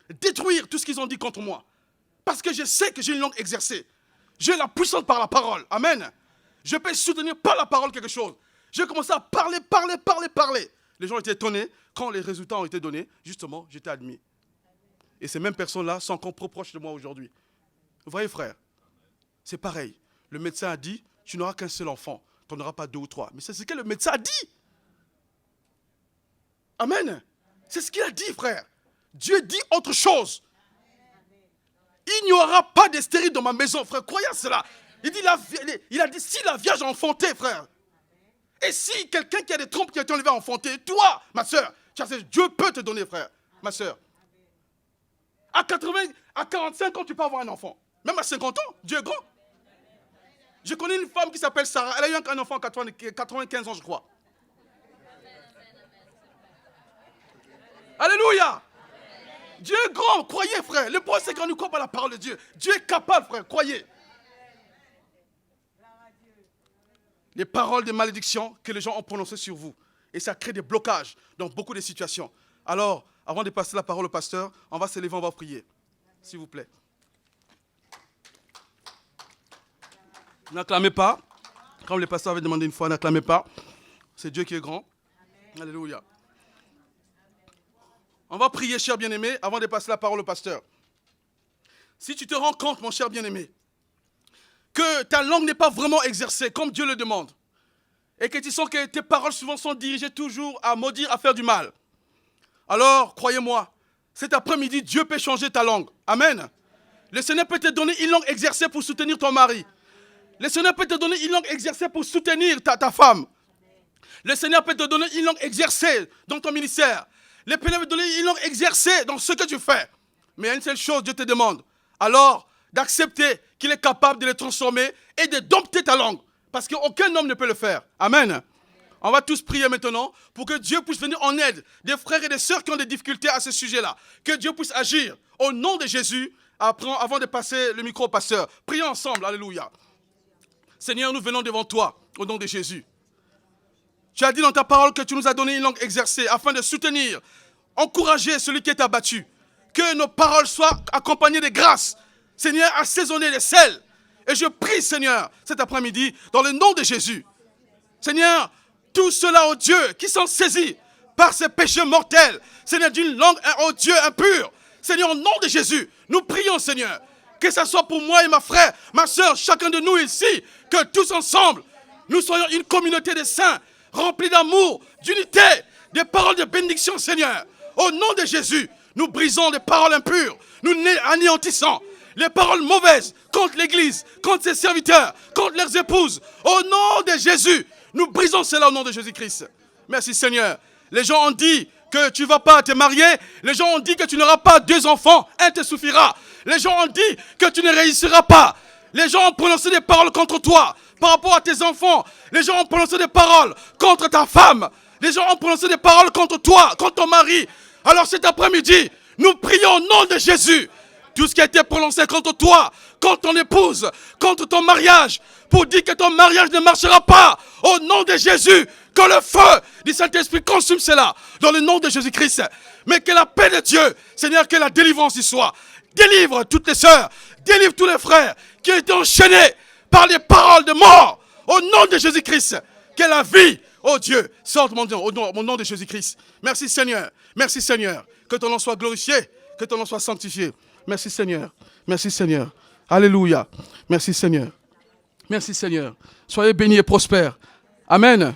Détruire tout ce qu'ils ont dit contre moi. Parce que je sais que j'ai une langue exercée. J'ai la puissance par la parole. Amen. Je peux soutenir par la parole quelque chose. J'ai commencé à parler. Les gens étaient étonnés. Quand les résultats ont été donnés, justement, j'étais admis. Et ces mêmes personnes-là sont encore trop proches de moi aujourd'hui. Vous voyez, frère, c'est pareil. Le médecin a dit, tu n'auras qu'un seul enfant. Tu n'en auras pas deux ou trois. Mais c'est ce que le médecin a dit. Amen. C'est ce qu'il a dit, frère. Dieu dit autre chose. Il n'y aura pas de stérile dans ma maison, frère. Croyez à cela. Il a dit, si la Vierge a enfanté, frère. Et si quelqu'un qui a des trompes qui a été enlevé a enfanté, toi, ma soeur, Dieu peut te donner, frère, ma soeur. À 45 ans, tu peux avoir un enfant. Même à 50 ans, Dieu est grand. Je connais une femme qui s'appelle Sarah. Elle a eu un enfant à 95 ans, je crois. Alléluia. Dieu est grand, croyez, frère. Le point, c'est quand nous croyons par la parole de Dieu. Dieu est capable, frère, croyez. Les paroles de malédiction que les gens ont prononcées sur vous. Et ça crée des blocages dans beaucoup de situations. Alors, avant de passer la parole au pasteur, on va se lever, on va prier. S'il vous plaît. N'acclamez pas. Comme le pasteur avait demandé une fois, n'acclamez pas. C'est Dieu qui est grand. Amen. Alléluia. On va prier, cher bien-aimé, avant de passer la parole au pasteur. Si tu te rends compte, mon cher bien-aimé, que ta langue n'est pas vraiment exercée comme Dieu le demande, et que tu sens que tes paroles souvent sont dirigées toujours à maudire, à faire du mal, alors, croyez-moi, cet après-midi, Dieu peut changer ta langue. Amen. Le Seigneur peut te donner une langue exercée pour soutenir ton mari. Le Seigneur peut te donner une langue exercée pour soutenir ta femme. Le Seigneur peut te donner une langue exercée dans ton ministère. Le Seigneur peut te donner une langue exercée dans ce que tu fais. Mais il y a une seule chose, Dieu te demande. Alors, d'accepter qu'il est capable de le transformer et de dompter ta langue. Parce qu'aucun homme ne peut le faire. Amen. On va tous prier maintenant pour que Dieu puisse venir en aide des frères et des sœurs qui ont des difficultés à ce sujet-là. Que Dieu puisse agir au nom de Jésus avant de passer le micro au pasteur. Prions ensemble. Alléluia. Seigneur, nous venons devant toi au nom de Jésus. Tu as dit dans ta parole que tu nous as donné une langue exercée afin de soutenir, encourager celui qui est abattu. Que nos paroles soient accompagnées de grâce. Seigneur, assaisonnées de sel. Et je prie, Seigneur, cet après-midi, dans le nom de Jésus. Seigneur, tous ceux-là, oh Dieu, qui sont saisis par ces péchés mortels, Seigneur, d'une langue, oh Dieu, impure. Seigneur, au nom de Jésus, nous prions, Seigneur, que ce soit pour moi et ma frère, ma soeur, chacun de nous ici, que tous ensemble, nous soyons une communauté de saints, remplis d'amour, d'unité, des paroles de bénédiction, Seigneur. Au nom de Jésus, nous brisons les paroles impures, nous anéantissons les paroles mauvaises contre l'Église, contre ses serviteurs, contre leurs épouses. Au nom de Jésus, nous brisons cela au nom de Jésus-Christ. Merci Seigneur. Les gens ont dit que tu ne vas pas te marier. Les gens ont dit que tu n'auras pas 2 enfants. Un te suffira. Les gens ont dit que tu ne réussiras pas. Les gens ont prononcé des paroles contre toi par rapport à tes enfants. Les gens ont prononcé des paroles contre ta femme. Les gens ont prononcé des paroles contre toi, contre ton mari. Alors cet après-midi, nous prions au nom de Jésus. Tout ce qui a été prononcé contre toi, contre ton épouse, contre ton mariage, pour dire que ton mariage ne marchera pas, au nom de Jésus, que le feu du Saint-Esprit consume cela, dans le nom de Jésus-Christ. Mais que la paix de Dieu, Seigneur, que la délivrance y soit. Délivre toutes les sœurs, délivre tous les frères qui ont été enchaînés par les paroles de mort, au nom de Jésus-Christ. Que la vie, oh Dieu, sorte mon Dieu, au nom de Jésus-Christ. Merci Seigneur, merci Seigneur. Que ton nom soit glorifié, que ton nom soit sanctifié. Merci Seigneur. Merci Seigneur. Alléluia. Merci Seigneur. Merci Seigneur. Soyez bénis et prospères. Amen.